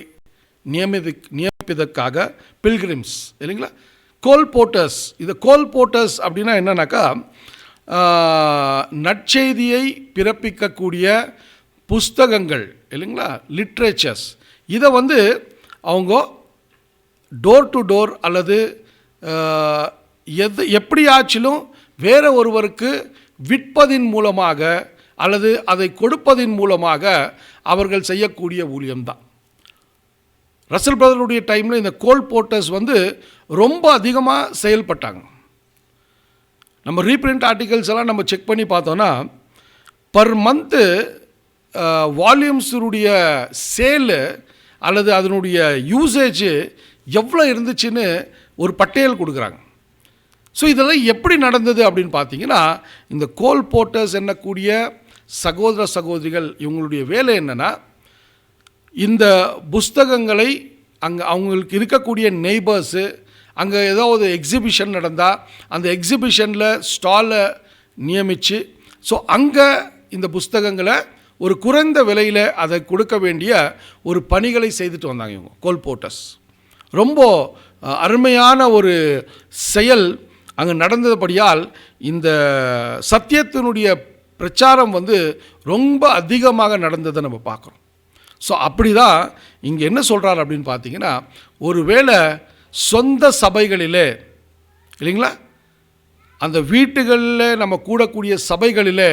நியமிப்பதற்காக, பில்கிரிம்ஸ் இல்லைங்களா, கோல் போர்ட்டர்ஸ். இது கோல் போர்ட்டர்ஸ் அப்படின்னா என்னன்னாக்கா, நற்செய்தியை பிறப்பிக்கக்கூடிய புஸ்தகங்கள் இல்லைங்களா, லிட்ரேச்சர்ஸ், இதை அவங்க டோர் டு டோர் அல்லது எப்படியாச்சிலும் வேறு ஒருவருக்கு விற்பதின் மூலமாக அல்லது அதை கொடுப்பதின் மூலமாக அவர்கள் செய்யக்கூடிய ஊழியம்தான். ரசல் பிரதருடைய டைமில் இந்த கோல் போர்ட்டர்ஸ் ரொம்ப அதிகமாக செயல்பட்டாங்க. நம்ம ரீப்ரிண்ட் ஆர்டிகல்ஸ் எல்லாம் நம்ம செக் பண்ணி பார்த்தோன்னா, பர் மந்த்து வால்யூம்ஸுடைய சேலு அல்லது அதனுடைய யூசேஜ் எவ்வளோ இருந்துச்சுன்னு ஒரு பட்டியல் கொடுக்குறாங்க. ஸோ இதெல்லாம் எப்படி நடந்தது அப்படின்னு பார்த்தீங்கன்னா, இந்த கோல் போர்ட்டர்ஸ் என்னக்கூடிய சகோதர சகோதரிகள் இவங்களுடைய வேலை என்னென்னா, இந்த புஸ்தகங்களை அங்கே அவங்களுக்கு இருக்கக்கூடிய நெய்பர்ஸு, அங்கே ஏதாவது எக்ஸிபிஷன் நடந்தால் அந்த எக்ஸிபிஷனில் ஸ்டாலை நியமித்து, ஸோ அங்கே இந்த புஸ்தகங்களை ஒரு குறைந்த விலையில் அதை கொடுக்க வேண்டிய ஒரு பணிகளை செய்துட்டு வந்தாங்க இவங்க கோல் போர்ட்டர்ஸ். ரொம்ப அருமையான ஒரு செயல் அங்கே நடந்தபடியால் இந்த சத்தியத்தினுடைய பிரச்சாரம் ரொம்ப அதிகமாக நடந்ததை நம்ம பார்க்குறோம். ஸோ அப்படி தான் இங்கே என்ன சொல்கிறார் அப்படின்னு பார்த்தீங்கன்னா, ஒருவேளை சொந்த சபைகளிலே இல்லைங்களா, அந்த வீட்டுகளில் நம்ம கூடக்கூடிய சபைகளில்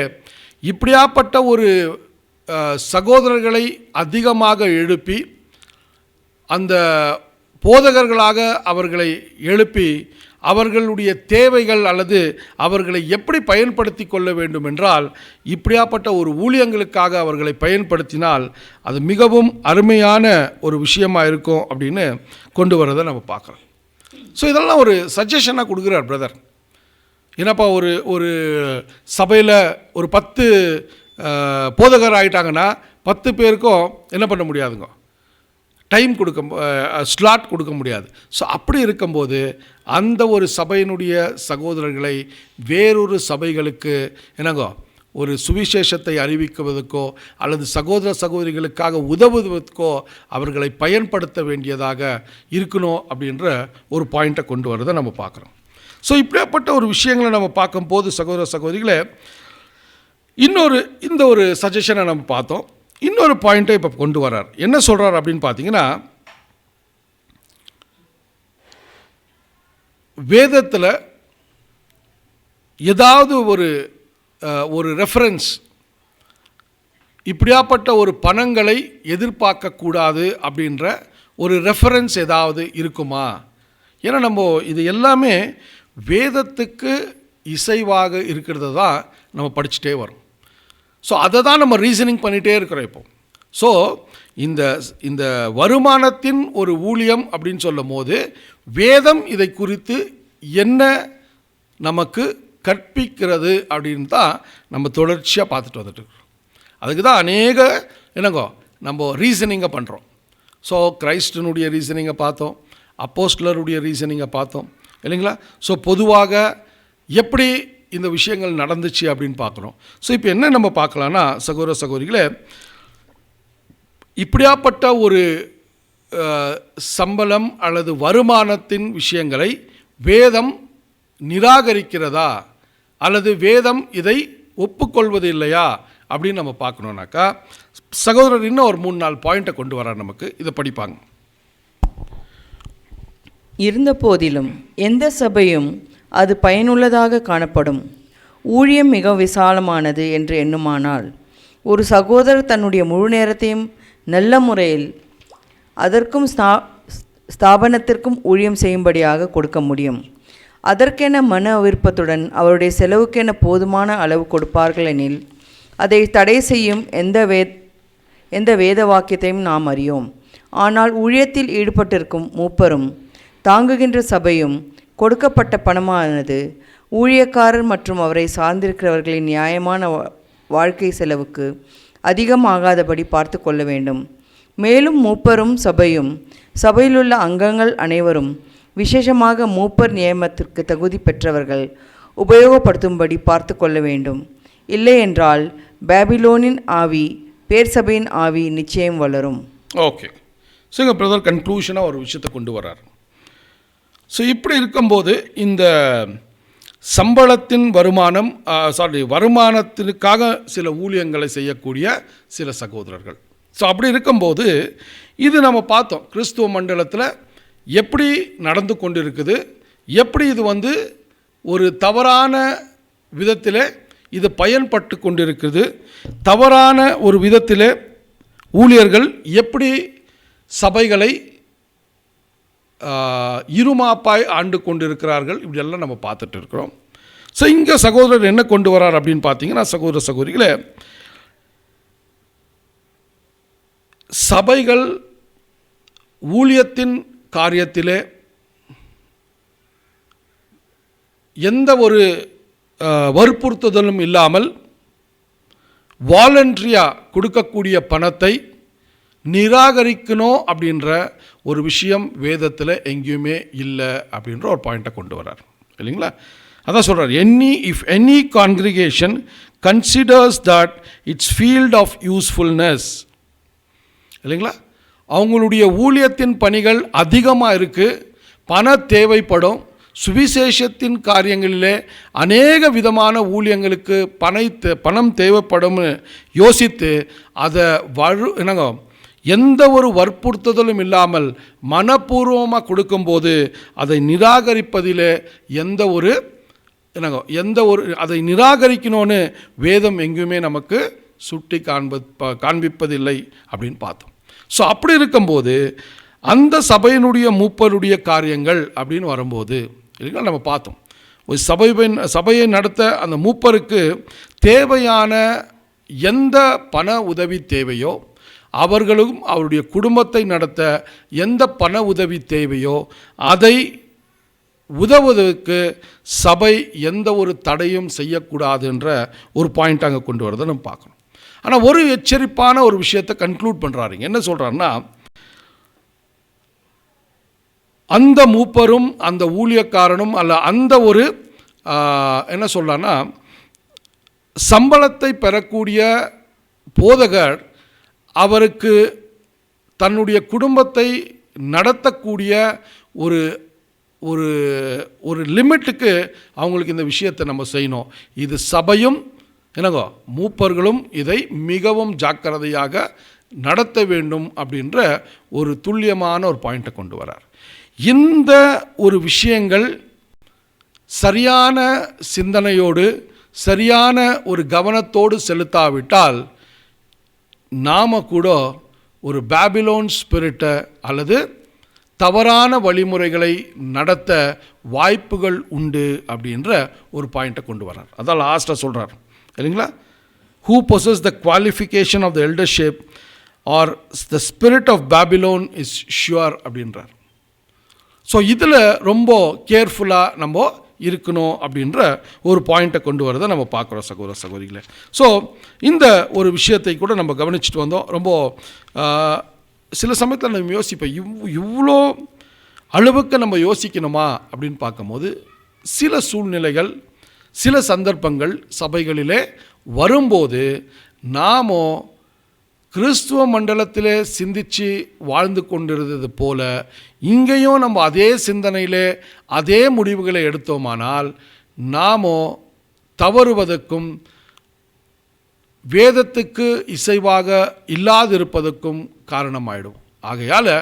இப்படியாப்பட்ட ஒரு சகோதரர்களை அதிகமாக எழுப்பி அந்த போதகர்களாக அவர்களை எழுப்பி அவர்களுடைய தேவைகள் அல்லது அவர்களை எப்படி பயன்படுத்தி கொள்ள வேண்டும் என்றால், இப்படியாப்பட்ட ஒரு ஊழியங்களுக்காக அவர்களை பயன்படுத்தினால் அது மிகவும் அருமையான ஒரு விஷயமாக இருக்கும் அப்படின்னு கொண்டு வரதை நம்ம பார்க்குறோம். ஸோ இதெல்லாம் ஒரு சஜஷனாக கொடுக்குறார் பிரதர். ஏன்னாப்பா ஒரு சபையில் ஒரு 10 போதகர் ஆகிட்டாங்கன்னா 10 பேருக்கும் என்ன பண்ண முடியாதுங்க, டைம் ஸ்லாட் கொடுக்க முடியாது. ஸோ அப்படி இருக்கும்போது அந்த ஒரு சபையினுடைய சகோதரர்களை வேறொரு சபைகளுக்கு என்னங்கோ ஒரு சுவிசேஷத்தை அறிவிக்குவதற்கோ அல்லது சகோதர சகோதரிகளுக்காக உதவுவதற்கோ அவர்களை பயன்படுத்த வேண்டியதாக இருக்கணும் அப்படின்ற ஒரு பாயிண்ட்டை கொண்டு வரதை நம்ம பார்க்குறோம். ஸோ இப்படியாப்பட்ட ஒரு விஷயங்களை நம்ம பார்க்கும்போது சகோதர சகோதரிகளை இந்த ஒரு சஜஷனை நம்ம பார்த்தோம். இன்னொரு பாயிண்ட்டை இப்போ கொண்டு வரார். என்ன சொல்கிறார் அப்படின்னு பார்த்தீங்கன்னா, வேதத்தில் ஏதாவது ஒரு ரெஃபரன்ஸ் இப்படியாப்பட்ட ஒரு பணங்களை எதிர்பார்க்கக்கூடாது அப்படின்ற ஒரு ரெஃபரன்ஸ் ஏதாவது இருக்குமா? ஏன்னா நம்ம இது எல்லாமே வேதத்துக்கு இசைவாக இருக்கிறது தான் நம்ம படிச்சுட்டே வரோம். ஸோ அதை தான் நம்ம ரீசனிங் பண்ணிகிட்டே இருக்கிறோம் இப்போ. ஸோ இந்த வருமானத்தின் ஒரு ஊழியம் அப்படின்னு சொல்லும் போது வேதம் இதை குறித்து என்ன நமக்கு கற்பிக்கிறது அப்படின்னு தான் நம்ம தொடர்ச்சியாக பார்த்துட்டு வந்துட்டு இருக்கோம். அதுக்கு தான் அநேக என்னங்கோ நம்ம ரீசனிங்கை பண்ணுறோம். ஸோ கிரைஸ்டனுடைய ரீசனிங்கை பார்த்தோம், அப்போஸ்டலருடைய ரீசனிங்கை பார்த்தோம் இல்லைங்களா. ஸோ பொதுவாக எப்படி இந்த விஷயங்கள் நடந்துச்சு அப்படின்னு பார்க்குறோம். ஸோ இப்போ என்ன நம்ம பார்க்கலான்னா சகோதர சகோதரிகளே, இப்படியாப்பட்ட ஒரு சம்பளம் அல்லது வருமானத்தின் விஷயங்களை வேதம் நிராகரிக்கிறதா அல்லது வேதம் இதை ஒப்புக்கொள்வது இல்லையா அப்படின்னு நம்ம பார்க்கணுன்னாக்கா, சகோதரர் இன்னும் ஒரு 3-4 பாயிண்ட்டை கொண்டு வரார் நமக்கு. இதை படிப்பாங்க. இருந்த போதிலும் எந்த சபையும் அது பயனுள்ளதாக காணப்படும், ஊழியம் மிக விசாலமானது என்று எண்ணுமானால், ஒரு சகோதரர் தன்னுடைய முழு நேரத்தையும் நல்ல முறையில் அதற்கும் ஸ்தாபனத்திற்கும் ஊழியம் செய்யும்படியாக கொடுக்க முடியும். அதற்கென மன விருப்பத்துடன் அவருடைய செலவுக்கென போதுமான அளவு கொடுப்பார்கள் எனில், அதை தடை செய்யும் எந்த வேத வாக்கியத்தையும் நாம் அறியோம். ஆனால் ஊழியத்தில் ஈடுபட்டிருக்கும் மூப்பரும் தாங்குகின்ற சபையும் கொடுக்கப்பட்ட பணமானது ஊழியக்காரர் மற்றும் அவரை சார்ந்திருக்கிறவர்களின் நியாயமான வாழ்க்கை செலவுக்கு அதிகமாகாதபடி பார்த்து கொள்ள வேண்டும். மேலும் மூப்பரும் சபையும் சபையிலுள்ள அங்கங்கள் அனைவரும் விசேஷமாக மூப்பர் நியமத்திற்கு தகுதி பெற்றவர்கள் உபயோகப்படுத்தும்படி பார்த்து கொள்ள வேண்டும். இல்லை என்றால் பாபிலோனின் ஆவி பேர்சபையின் ஆவி நிச்சயம் வளரும். ஓகே, ஸோ இங்கே பிரதர் கன்க்ளூஷனாக ஒரு விஷயத்தை கொண்டு வர்றார். ஸோ இப்படி இருக்கும்போது இந்த சம்பளத்தின் வருமானத்திற்காக சில ஊழியங்களை செய்யக்கூடிய சில சகோதரர்கள். ஸோ அப்படி இருக்கும்போது இது நம்ம பார்த்தோம் கிறிஸ்துவ மண்டலத்தில் எப்படி நடந்து கொண்டு இருக்குது, எப்படி இது ஒரு தவறான விதத்தில் இது பயன்பட்டு கொண்டிருக்குது, தவறான ஒரு விதத்தில் ஊழியர்கள் எப்படி சபைகளை இருமாப்பாய் ஆண்டு கொண்டிருக்கிறார்கள், இப்படியெல்லாம் நம்ம பார்த்துட்டு இருக்கிறோம். ஸோ இங்கே சகோதரர் என்ன கொண்டு வரார் அப்படின்னு பார்த்தீங்கன்னா, சகோதர சகோதரிகளே, சபைகள் ஊழியத்தின் காரியத்திலே எந்த ஒரு வற்புறுத்துதலும் இல்லாமல் வாலண்டரியாக கொடுக்கக்கூடிய பணத்தை நிராகரிக்கணும் அப்படின்ற ஒரு விஷயம் வேதத்தில் எங்கேயுமே இல்லை அப்படின்ற ஒரு பாயிண்ட்டை கொண்டு வரார் இல்லைங்களா. அதான் சொல்கிறார், if any congregation considers that its field of usefulness இல்லைங்களா, அவங்களுடைய ஊழியத்தின் பணிகள் அதிகமாக இருக்குது, பண தேவைப்படும், சுவிசேஷத்தின் காரியங்களிலே அநேக விதமான ஊழியங்களுக்கு பணம் தேவைப்படும் யோசித்து அதை எந்த ஒரு வற்புறுத்துதலும் இல்லாமல் மனப்பூர்வமாக கொடுக்கும்போது அதை நிராகரிப்பதில் அதை நிராகரிக்கணும்னு வேதம் எங்கேயுமே நமக்கு சுட்டி காண்பிப்பதில்லை அப்படின்னு பார்த்தோம். ஸோ அப்படி இருக்கும்போது அந்த சபையினுடைய மூப்பருடைய காரியங்கள் அப்படின்னு வரும்போது இல்லைங்களா, நம்ம பார்த்தோம் ஒரு சபையை நடத்த அந்த மூப்பருக்கு தேவையான எந்த பண உதவி தேவையோ, அவர்களும் அவருடைய குடும்பத்தை நடத்த எந்த பண உதவி தேவையோ அதை உதவுவதற்கு சபை எந்த ஒரு தடையும் செய்யக்கூடாதுன்ற ஒரு பாயிண்ட் அங்கே கொண்டு வரதை நம்ம பார்க்கணும். ஆனால் ஒரு எச்சரிப்பான ஒரு விஷயத்தை கன்க்ளூட் பண்ணுறாருங்க. என்ன சொல்கிறாருன்னா, அந்த மூப்பரும் அந்த ஊழியக்காரனும் அல்ல அந்த ஒரு என்ன சொல்கிறான்னா சம்பளத்தை பெறக்கூடிய போதகர் அவருக்கு தன்னுடைய குடும்பத்தை நடத்தக்கூடிய ஒரு ஒரு ஒரு லிமிட்டுக்கு அவங்களுக்கு இந்த விஷயத்தை நம்ம செய்யணும். இது சபையும் என்னங்கோ மூப்பர்களும் இதை மிகவும் ஜாக்கிரதையாக நடத்த வேண்டும் அப்படின்ற ஒரு துல்லியமான ஒரு பாயிண்ட்டை கொண்டு வரார். இந்த ஒரு விஷயங்கள் சரியான சிந்தனையோடு சரியான ஒரு கவனத்தோடு செலுத்தாவிட்டால் நாம் கூட ஒரு பாபிலோன் ஸ்பிரிட்டை அல்லது தவறான வழிமுறைகளை நடத்த வாய்ப்புகள் உண்டு அப்படின்ற ஒரு பாயிண்ட்டை கொண்டு வரார். அதான் லாஸ்ட்டாக சொல்கிறார் இல்லைங்களா, who possess the qualification of the eldership or the spirit of Babylon is sure அப்படின்றார். ஸோ இதில் ரொம்ப கேர்ஃபுல்லாக நம்ம இருக்கணும் அப்படின்ற ஒரு பாயிண்ட்டை கொண்டு வரதை நம்ம பார்க்குறோம் சகோதர சகோதரிகளே. ஸோ இந்த ஒரு விஷயத்தை கூட நம்ம கவனிச்சுட்டு வந்தோம். ரொம்ப சில சமயத்தில் நம்ம யோசிப்போம், இவ்வளோ அளவுக்கு நம்ம யோசிக்கணுமா அப்படின்னு பார்க்கும்போது சில சூழ்நிலைகள் சில சந்தர்ப்பங்கள் சபைகளிலே வரும்போது நாம் கிறிஸ்துவ மண்டலத்திலே சிந்தித்து வாழ்ந்து கொண்டிருந்தது போல இங்கேயும் நம்ம அதே சிந்தனையிலே அதே முடிவுகளை எடுத்தோமானால் நாம் தவறுவதற்கும் வேதத்துக்கு இசைவாக இல்லாதிருப்பதற்கும் காரணமாயிடும். ஆகையால்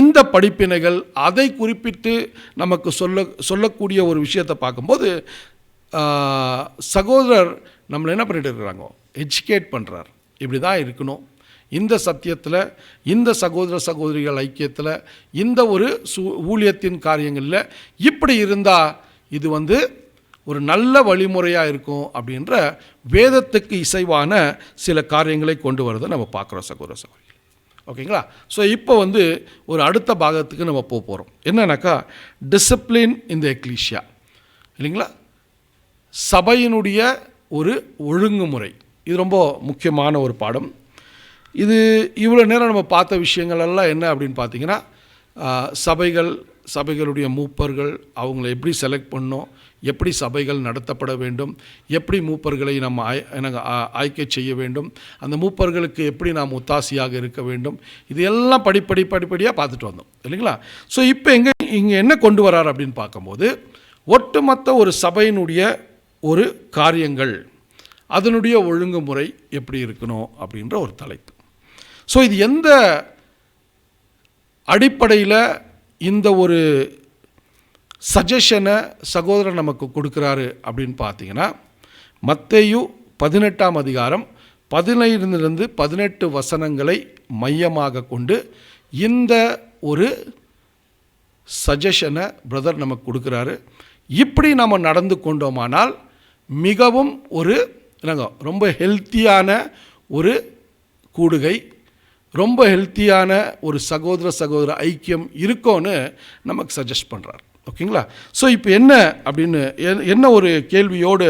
இந்த படிப்பினைகள் அதை குறிப்பிட்டு நமக்கு சொல்லக்கூடிய ஒரு விஷயத்தை பார்க்கும்போது சகோதரர் நம்மளை என்ன பண்ணிட்டு இருக்கிறாங்க, எஜுகேட் பண்ணுறார். இப்படி தான் இருக்கணும், இந்த சத்தியத்தில் இந்த சகோதர சகோதரிகள் ஐக்கியத்தில் இந்த ஒரு ஊழியத்தின் காரியங்களில் இப்படி இருந்தால் இது ஒரு நல்ல வழிமுறையாக இருக்கும் அப்படின்ற வேதத்துக்கு இசைவான சில காரியங்களை கொண்டு வரதை நம்ம பார்க்குறோம் சகோதர சகோதரிகள். ஓகேங்களா. ஸோ இப்போ ஒரு அடுத்த பாகத்துக்கு நம்ம போகிறோம். என்னன்னாக்கா டிசிப்ளின் இன் த எக்லீஷியா இல்லைங்களா, சபையினுடைய ஒரு ஒழுங்குமுறை. இது ரொம்ப முக்கியமான ஒரு பாடம். இது இவ்வளோ நேரம் நம்ம பார்த்த விஷயங்கள் எல்லாம் என்ன அப்படின்னு பார்த்தீங்கன்னா, சபைகள் சபைகளுடைய மூப்பர்கள் அவங்கள எப்படி செலக்ட் பண்ணோம், எப்படி சபைகள் நடத்தப்பட வேண்டும், எப்படி மூப்பர்களை நம்ம ஆய்க்கை செய்ய வேண்டும், அந்த மூப்பர்களுக்கு எப்படி நாம் ஒத்தாசையாக இருக்க வேண்டும், இது எல்லாம் படிப்படியாக பார்த்துட்டு வந்தோம் இல்லைங்களா. ஸோ இப்போ இங்கே என்ன கொண்டு வரார் அப்படின்னு பார்க்கும்போது, ஒட்டுமொத்த ஒரு சபையினுடைய ஒரு காரியங்கள், அதனுடைய ஒழுங்குமுறை எப்படி இருக்கணும் அப்படின்ற ஒரு தலைப்பு. ஸோ இது எந்த அடிப்படையில் இந்த ஒரு சஜஷனை சகோதரர் நமக்கு கொடுக்குறாரு அப்படின்னு பார்த்தீங்கன்னா, மத்தேயு 18ஆம் அதிகாரம் 15-18 வசனங்களை மையமாக கொண்டு இந்த ஒரு சஜஷனை பிரதர் நமக்கு கொடுக்குறாரு. இப்படி நம்ம நடந்து கொண்டோமானால் மிகவும் ஒரு ரொம்ப ஹெல்த்தியான ஒரு கூடுகை, ரொம்ப ஹெல்த்தியான ஒரு சகோதர ஐக்கியம் இருக்கும்னு நமக்கு சஜஸ்ட் பண்ணுறார். ஓகேங்களா. ஸோ இப்போ என்ன அப்படின்னு என்ன ஒரு கேள்வியோடு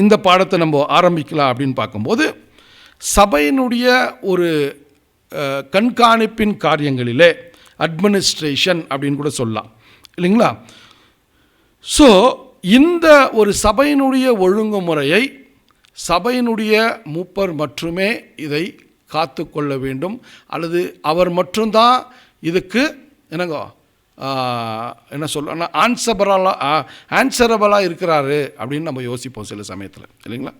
இந்த பாடத்தை நம்ம ஆரம்பிக்கலாம் அப்படின்னு பார்க்கும்போது, சபையினுடைய ஒரு கண்காணிப்பின் காரியங்களிலே அட்மினிஸ்ட்ரேஷன் அப்படின்னு கூட சொல்லலாம் இல்லைங்களா. ஸோ இந்த ஒரு சபையினுடைய ஒழுங்குமுறையை சபையினுடைய மூப்பர் மட்டுமே இதை காத்து கொள்ள வேண்டும், அல்லது அவர் மட்டும்தான் இதுக்கு என்ன சொல்ல ஆன்சரபலாக இருக்கிறாரு அப்படின்னு நம்ம யோசிப்போம் சில சமயத்தில் இல்லைங்களா.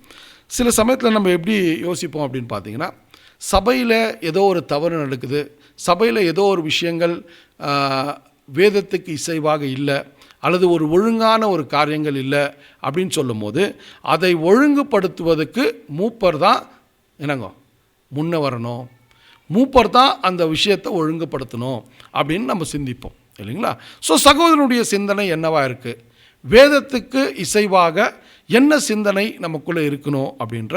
சில சமயத்தில் நம்ம எப்படி யோசிப்போம் அப்படின்னு பார்த்தீங்கன்னா, சபையில் ஏதோ ஒரு தவறு நடக்குது, சபையில் ஏதோ ஒரு விஷயங்கள் வேதத்துக்கு இசைவாக இல்லை, அல்லது ஒரு ஒழுங்கான ஒரு காரியங்கள் இல்லை அப்படின்னு சொல்லும் போது, அதை ஒழுங்குபடுத்துவதற்கு மூப்பர் தான் முன்ன வரணும், மூப்பர் தான் அந்த விஷயத்தை ஒழுங்குபடுத்தணும் அப்படின்னு நம்ம சிந்திப்போம் இல்லைங்களா. ஸோ சகோதரனுடைய சிந்தனை என்னவா இருக்குது, வேதத்துக்கு இசைவாக என்ன சிந்தனை நமக்குள்ளே இருக்கணும் அப்படின்ற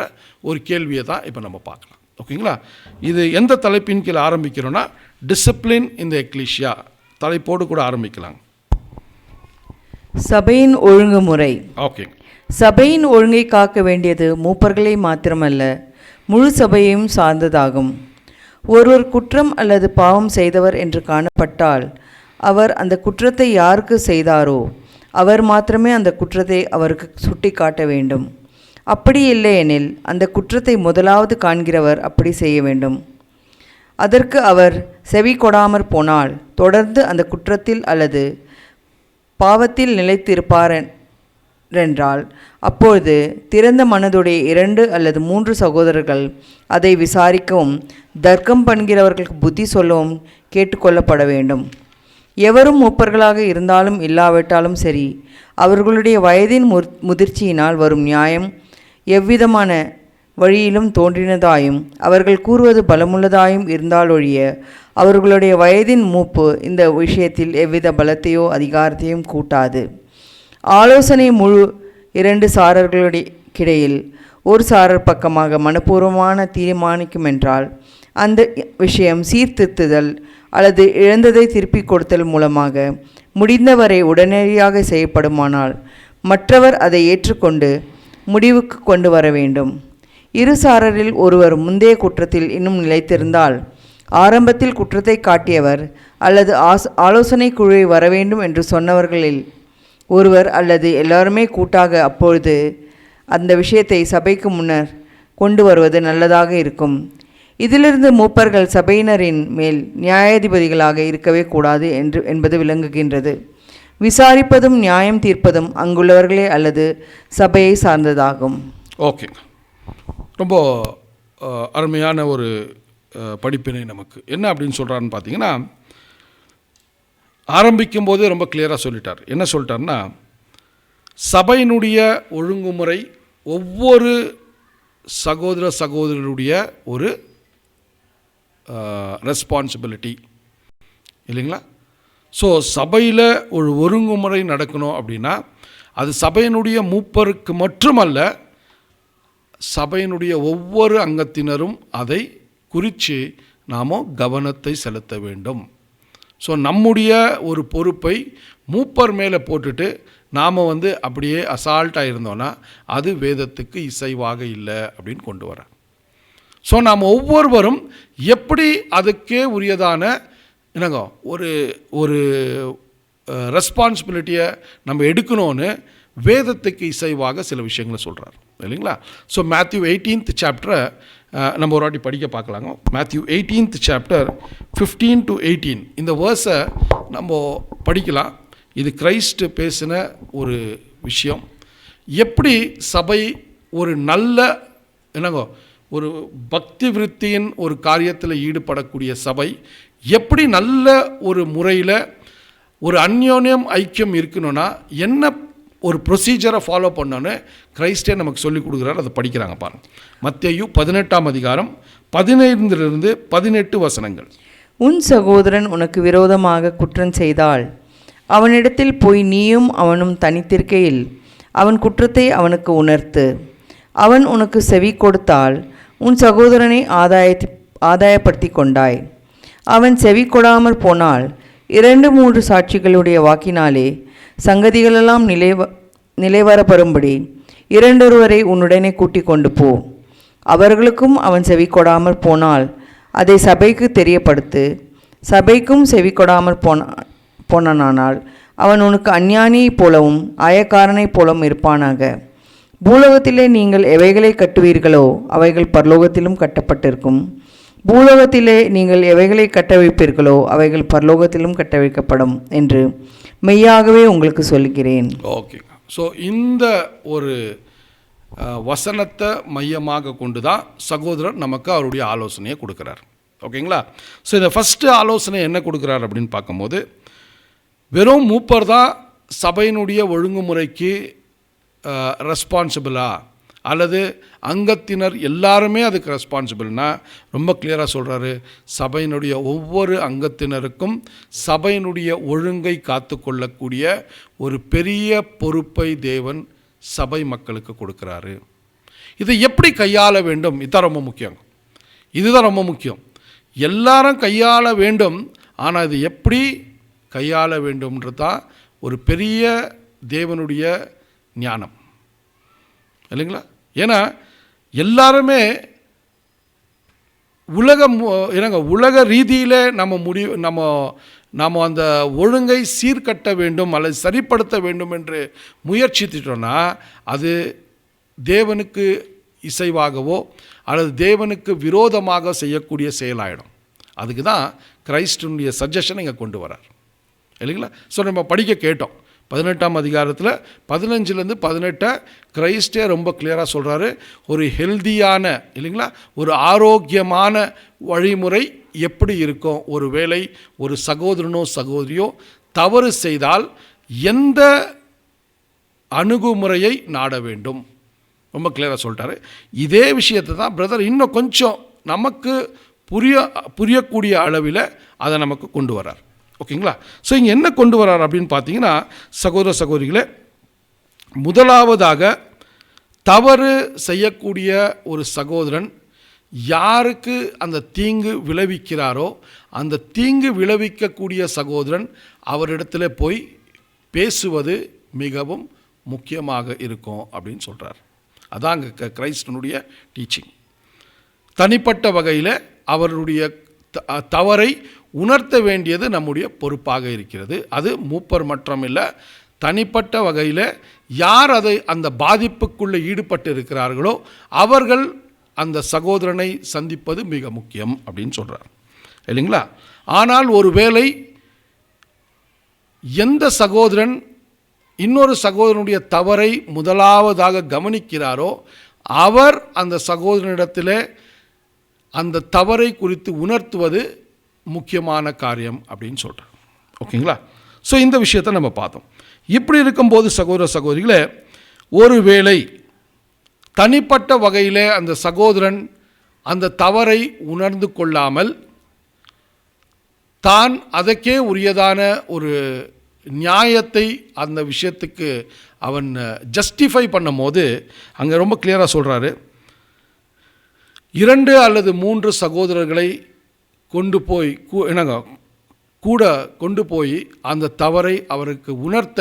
ஒரு கேள்வியை தான் இப்போ நம்ம பார்க்கலாம். ஓகேங்களா. இது எந்த தலைப்பின் கீழே ஆரம்பிக்கிறோன்னா, டிசிப்ளின் இன் தி எக்லீசியா தலைப்போடு கூட ஆரம்பிக்கலாம். சபையின் ஒழுங்குமுறை. ஓகே. சபையின் ஒழுங்கை காக்க வேண்டியது மூப்பர்களை மாத்திரமல்ல, முழு சபையையும் சார்ந்ததாகும். ஒருவர் குற்றம் அல்லது பாவம் செய்தவர் என்று காணப்பட்டால், அவர் அந்த குற்றத்தை யாருக்கு செய்தாரோ அவர் மாத்திரமே அந்த குற்றத்தை அவருக்கு சுட்டி காட்ட வேண்டும். அப்படி இல்லையெனில் அந்த குற்றத்தை முதலாவது காண்கிறவர் அப்படி செய்ய வேண்டும். அதற்கு அவர் செவி கொடாமற் போனால் தொடர்ந்து அந்த குற்றத்தில் அல்லது பாவத்தில் நிலைத்திருப்பார் என்றால், அப்பொழுது திறந்த மனதுடைய 2 அல்லது 3 சகோதரர்கள் அதை விசாரிக்கவும் தர்க்கம் பண்ணுகிறவர்களுக்கு புத்தி சொல்லவும் கேட்டுக்கொள்ளப்பட வேண்டும். எவரும் மூப்பர்களாக இருந்தாலும் இல்லாவிட்டாலும் சரி, அவர்களுடைய வயதின் முதிர்ச்சியினால் வரும் நியாயம் எவ்விதமான வழியிலும் தோன்றினதாயும் அவர்கள் கூறுவது பலமுள்ளதாயும் இருந்தாலொழிய அவர்களுடைய வயதின் மூப்பு இந்த விஷயத்தில் எவ்வித பலத்தையோ அதிகாரத்தையும் கூட்டாது. ஆலோசனை முழு 2 சாரர்களுக்கிடையில் ஒரு சாரர் பக்கமாக மனப்பூர்வமான தீர்மானிக்கும் என்றால், அந்த விஷயம் சீர்திருத்துதல் அல்லது இழந்ததை திருப்பிக் கொடுத்தல் மூலமாக முடிந்தவரை உடனடியாக செய்யப்படுமானால் மற்றவர் அதை ஏற்றுக்கொண்டு முடிவுக்கு கொண்டு வர வேண்டும். இரு சாரரில் ஒருவர் முந்தைய குற்றத்தில் இன்னும் நிலைத்திருந்தால், ஆரம்பத்தில் குற்றத்தை காட்டியவர் அல்லது ஆலோசனை குழுவை வரவேண்டும் என்று சொன்னவர்களில் ஒருவர் அல்லது எல்லாருமே கூட்டாக அப்பொழுது அந்த விஷயத்தை சபைக்கு முன்னர் கொண்டு வருவது நல்லதாக இருக்கும். இதிலிருந்து மூப்பர்கள் சபையினரின் மேல் நியாயாதிபதிகளாக இருக்கவே கூடாது என்பது விளங்குகின்றது. விசாரிப்பதும் நியாயம் தீர்ப்பதும் அங்குள்ளவர்களே அல்லது சபையை சார்ந்ததாகும். ஓகே, ரொம்ப அருமையான ஒரு படிப்பினை நமக்கு. என்ன அப்படின்னு சொல்கிறாருன்னு பார்த்தீங்கன்னா, ஆரம்பிக்கும் போதே ரொம்ப கிளியராக சொல்லிட்டார். என்ன சொல்லிட்டார்னா, சபையினுடைய ஒழுங்குமுறை ஒவ்வொரு சகோதரருடைய ஒரு ரெஸ்பான்சிபிலிட்டி இல்லைங்களா. ஸோ சபையில் ஒரு ஒழுங்குமுறை நடக்கணும் அப்படின்னா அது சபையினுடைய மூப்பருக்கு மட்டுமல்ல, சபையினுடைய ஒவ்வொரு அங்கத்தினரும் அதை குறித்து நாம் கவனத்தை செலுத்த வேண்டும். ஸோ நம்முடைய ஒரு பொறுப்பை மூப்பர் மேலே போட்டுட்டு நாம் அப்படியே அசால்ட்டாக இருந்தோன்னா அது வேதத்துக்கு இசைவாக இல்லை அப்படின்னு கொண்டு வர. ஸோ நாம் ஒவ்வொருவரும் எப்படி அதுக்கே உரியதான என்னங்க ஒரு ஒரு ரெஸ்பான்சிபிலிட்டியை நம்ம எடுக்கணும்னு வேதத்துக்கு இசைவாக சில விஷயங்களை சொல்கிறார் இல்லைங்களா. ஸோ மேத்யூ 18th சாப்டரை நம்ம ஒரு வாட்டி படிக்க பார்க்கலாங்க. மேத்யூ 18th சாப்டர் 15 to 18 இந்த வேர்ஸை நம்ம படிக்கலாம். இது கிரைஸ்ட் பேசின ஒரு விஷயம். எப்படி சபை ஒரு நல்ல என்னங்க ஒரு பக்தி விருத்தியின் ஒரு காரியத்தில் ஈடுபடக்கூடிய சபை எப்படி நல்ல ஒரு முறையில் ஒரு அந்யோன்யம் ஐக்கியம் இருக்கணும்னா என்ன ஒரு ப்ரொசீஜரை ஃபாலோ பண்ணோன்னு கிரைஸ்டே நமக்கு சொல்லி கொடுக்குறாரு. அதை படிக்கிறாங்க பாருங்கள். மத்தேயு 18ஆம் அதிகாரம் 15 to 18 வசனங்கள். உன் சகோதரன் உனக்கு விரோதமாக குற்றம் செய்தால் அவனிடத்தில் போய் நீயும் அவனும் தனித்திருக்கையில் அவன் குற்றத்தை அவனுக்கு உணர்த்து. அவன் உனக்கு செவி கொடுத்தால் உன் சகோதரனை ஆதாயப்படுத்தி கொண்டாய். அவன் செவி கொடாமற் போனால் 2-3 சாட்சிகளுடைய வாக்கினாலே சங்கதிகளெல்லாம் நிலைவரப்பரும்படி 2 உன்னுடனே கூட்டிக் கொண்டு போ. அவர்களுக்கும் அவன் செவி கொடாமற் போனால் அதை சபைக்கு தெரியப்படுத்து. சபைக்கும் செவி கொடாமற் போனானால் அவன் உனக்கு அஞ்ஞானியைப் போலவும் ஆயக்காரனைப் போலவும் இருப்பானாக. பூலோகத்திலே நீங்கள் எவைகளை கட்டுவீர்களோ அவைகள் பரலோகத்திலும் கட்டப்பட்டிருக்கும். பூலோகத்திலே நீங்கள் எவைகளை கட்ட வைப்பீர்களோ அவைகள் பரலோகத்திலும் கட்ட வைக்கப்படும் என்று மெய்யாகவே உங்களுக்கு சொல்கிறேன். ஓகே. ஸோ இந்த ஒரு வசனத்தை மையமாக கொண்டு தான் சகோதரர் நமக்கு அவருடைய ஆலோசனையை கொடுக்குறார். ஓகேங்களா. ஸோ இந்த ஃபஸ்ட்டு ஆலோசனை என்ன கொடுக்குறார் அப்படின்னு பார்க்கும்போது, வெறும் மூப்பர் தான் சபையினுடைய ஒழுங்குமுறைக்கு ரெஸ்பான்சிபிளா அல்லது அங்கத்தினர் எல்லாருமே அதுக்கு ரெஸ்பான்சிபிள்னா ரொம்ப கிளியராக சொல்கிறாரு. சபையினுடைய ஒவ்வொரு அங்கத்தினருக்கும் சபையினுடைய ஒழுங்கை காத்து கொள்ளக்கூடிய ஒரு பெரிய பொறுப்பை தேவன் சபை மக்களுக்கு கொடுக்குறாரு. இதை எப்படி கையாள வேண்டும், இதுதான் ரொம்ப முக்கியம். இதுதான் ரொம்ப முக்கியம். எல்லாரும் கையாள வேண்டும், ஆனால் இது எப்படி கையாள வேண்டும்ன்றது தான் ஒரு பெரிய தேவனுடைய ஞானம் இல்லைங்களா. ஏன்னா எல்லாருமே உலக ரீதியில் நம்ம அந்த ஒழுங்கை சீர்கட்ட வேண்டும் அல்லது சரிப்படுத்த வேண்டும் என்று முயற்சித்துட்டோன்னா அது தேவனுக்கு இசைவாகவோ அல்லது தேவனுக்கு விரோதமாக செய்யக்கூடிய செயலாயிடும். அதுக்கு தான் கிரைஸ்டனுடைய சஜஷனை இங்கே கொண்டு வரார் இல்லைங்களா. ஸோ நம்ம படிக்க கேட்டோம் 18ஆம் அதிகாரத்தில் 15-18 கிரைஸ்டே ரொம்ப கிளியராக சொல்கிறாரு. ஒரு ஹெல்தியான இல்லைங்களா ஒரு ஆரோக்கியமான வழிமுறை எப்படி இருக்கும், ஒரு வேளை ஒரு சகோதரனோ சகோதரியோ தவறு செய்தால் எந்த அணுகுமுறையை நாட வேண்டும் ரொம்ப கிளியராக சொல்லிட்டாரு. இதே விஷயத்தை தான் பிரதர் இன்னும் கொஞ்சம் நமக்கு புரியக்கூடிய அளவில் அதை நமக்கு கொண்டு வரார். ஓகேங்களா. ஸோ இங்கே என்ன கொண்டு வரார் அப்படின்னு பார்த்தீங்கன்னா, சகோதர சகோதரிகளே, முதலாவதாக தவறு செய்யக்கூடிய ஒரு சகோதரன் யாருக்கு அந்த தீங்கு விளைவிக்கிறாரோ அந்த தீங்கு விளைவிக்கக்கூடிய சகோதரன் அவரிடத்துல போய் பேசுவது மிகவும் முக்கியமாக இருக்கும் அப்படின்னு சொல்கிறார். அதான் கிரைஸ்டனுடைய டீச்சிங். தனிப்பட்ட வகையில் அவருடைய தவறை உணர்த்த வேண்டியது நம்முடைய பொறுப்பாக இருக்கிறது. அது மூப்பர் மற்றும் இல்லை, தனிப்பட்ட வகையில் யார் அதை அந்த பாதிப்புக்குள்ளே ஈடுபட்டு இருக்கிறார்களோ அவர்கள் அந்த சகோதரனை சந்திப்பது மிக முக்கியம் அப்படின்னு சொல்கிறார் இல்லைங்களா. ஆனால் ஒரு வேளை எந்த சகோதரன் இன்னொரு சகோதரனுடைய தவறை முதலாவதாக கவனிக்கிறாரோ அவர் அந்த சகோதரனிடத்தில் அந்த தவறை குறித்து உணர்த்துவது முக்கியமான காரியம் அப்படின்னு சொல்கிறார். ஓகேங்களா. ஸோ இந்த விஷயத்தை நம்ம பார்த்தோம். இப்படி இருக்கும்போது சகோதர சகோதரிகளே, ஒரு வேளை தனிப்பட்ட வகையில் அந்த சகோதரன் அந்த தவறை உணர்ந்து கொள்ளாமல் தான் அதற்கே உரியதான ஒரு நியாயத்தை அந்த விஷயத்துக்கு அவன் ஜஸ்டிஃபை பண்ணும் போது அங்கே ரொம்ப கிளியராக சொல்கிறாரு, 2 அல்லது 3 சகோதரர்களை கொண்டு போய் கூட கொண்டு போய் அந்த தவறை அவருக்கு உணர்த்த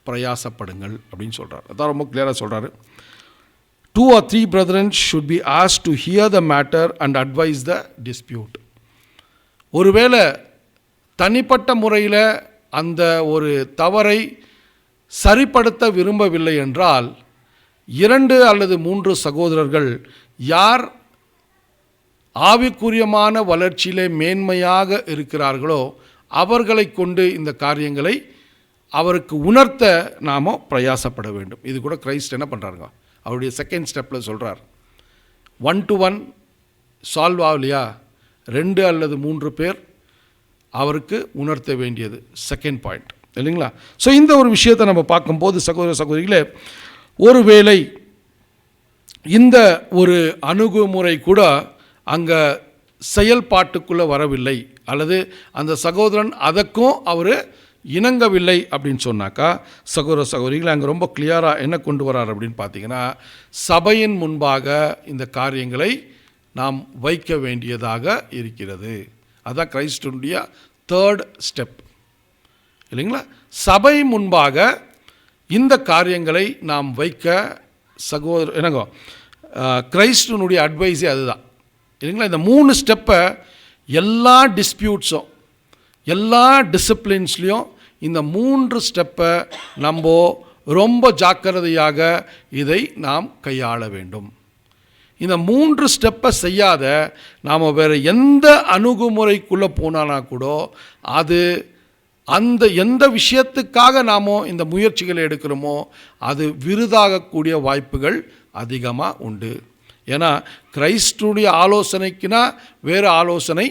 பிரயாசப்படுங்கள் அப்படின்னு சொல்கிறார். அதான் ரொம்ப கிளியராக சொல்கிறாரு. 2 or 3 brethren should be asked to hear the matter and advise the dispute. ஒருவேளை தனிப்பட்ட முறையில் அந்த ஒரு தவறை சரிப்படுத்த விரும்பவில்லை என்றால் 2 அல்லது 3 சகோதரர்கள் யார் ஆவிக்குரியமான வளர்ச்சியிலே மேன்மையாக இருக்கிறார்களோ அவர்களை கொண்டு இந்த காரியங்களை அவருக்கு உணர்த்த நாம் பிரயாசப்பட வேண்டும். இது கூட கிரைஸ்ட் என்ன பண்ணுறாருங்க, அவருடைய செகண்ட் ஸ்டெப்பில் சொல்கிறார். 1 to 1 சால்வ் ஆகலையா, 2 அல்லது 3 பேர் அவருக்கு உணர்த்த வேண்டியது செகண்ட் பாயிண்ட், இல்லைங்களா? ஸோ இந்த ஒரு விஷயத்தை நம்ம பார்க்கும்போது சகோதர சகோதரிகளே, ஒருவேளை இந்த ஒரு அணுகுமுறை கூட அங்கே செயல்பாட்டுக்குள்ளே வரவில்லை அல்லது அந்த சகோதரன் அதற்கும் அவர் இணங்கவில்லை அப்படின்னு சொன்னாக்கா, சகோதர சகோதரிகளை அங்கே ரொம்ப கிளியராக என்ன கொண்டு வரார் அப்படின்னு பார்த்தீங்கன்னா, சபையின் முன்பாக இந்த காரியங்களை நாம் வைக்க வேண்டியதாக இருக்கிறது. அதுதான் கிரைஸ்டனுடைய 3rd ஸ்டெப், இல்லைங்களா? சபை முன்பாக இந்த காரியங்களை நாம் வைக்க என்னங்கோ கிரைஸ்டனுடைய அட்வைஸே அதுதான், இல்லைங்களா? இந்த 3 ஸ்டெப்பை எல்லா டிஸ்பியூட்ஸும் எல்லா டிசிப்ளின்ஸ்லேயும் இந்த 3 ஸ்டெப்பை நம்ம ரொம்ப ஜாக்கிரதையாக இதை நாம் கையாள வேண்டும். இந்த 3 ஸ்டெப்பை செய்யாத நாம் வேறு எந்த அணுகுமுறைக்குள்ளே போனானா கூட அது அந்த எந்த விஷயத்துக்காக நாம் இந்த முயற்சிகளை எடுக்கிறோமோ அது விருதாகக்கூடிய வாய்ப்புகள் அதிகமாக உண்டு. ஏன்னா கிரைஸ்டுடைய ஆலோசனைக்குனா வேறு ஆலோசனை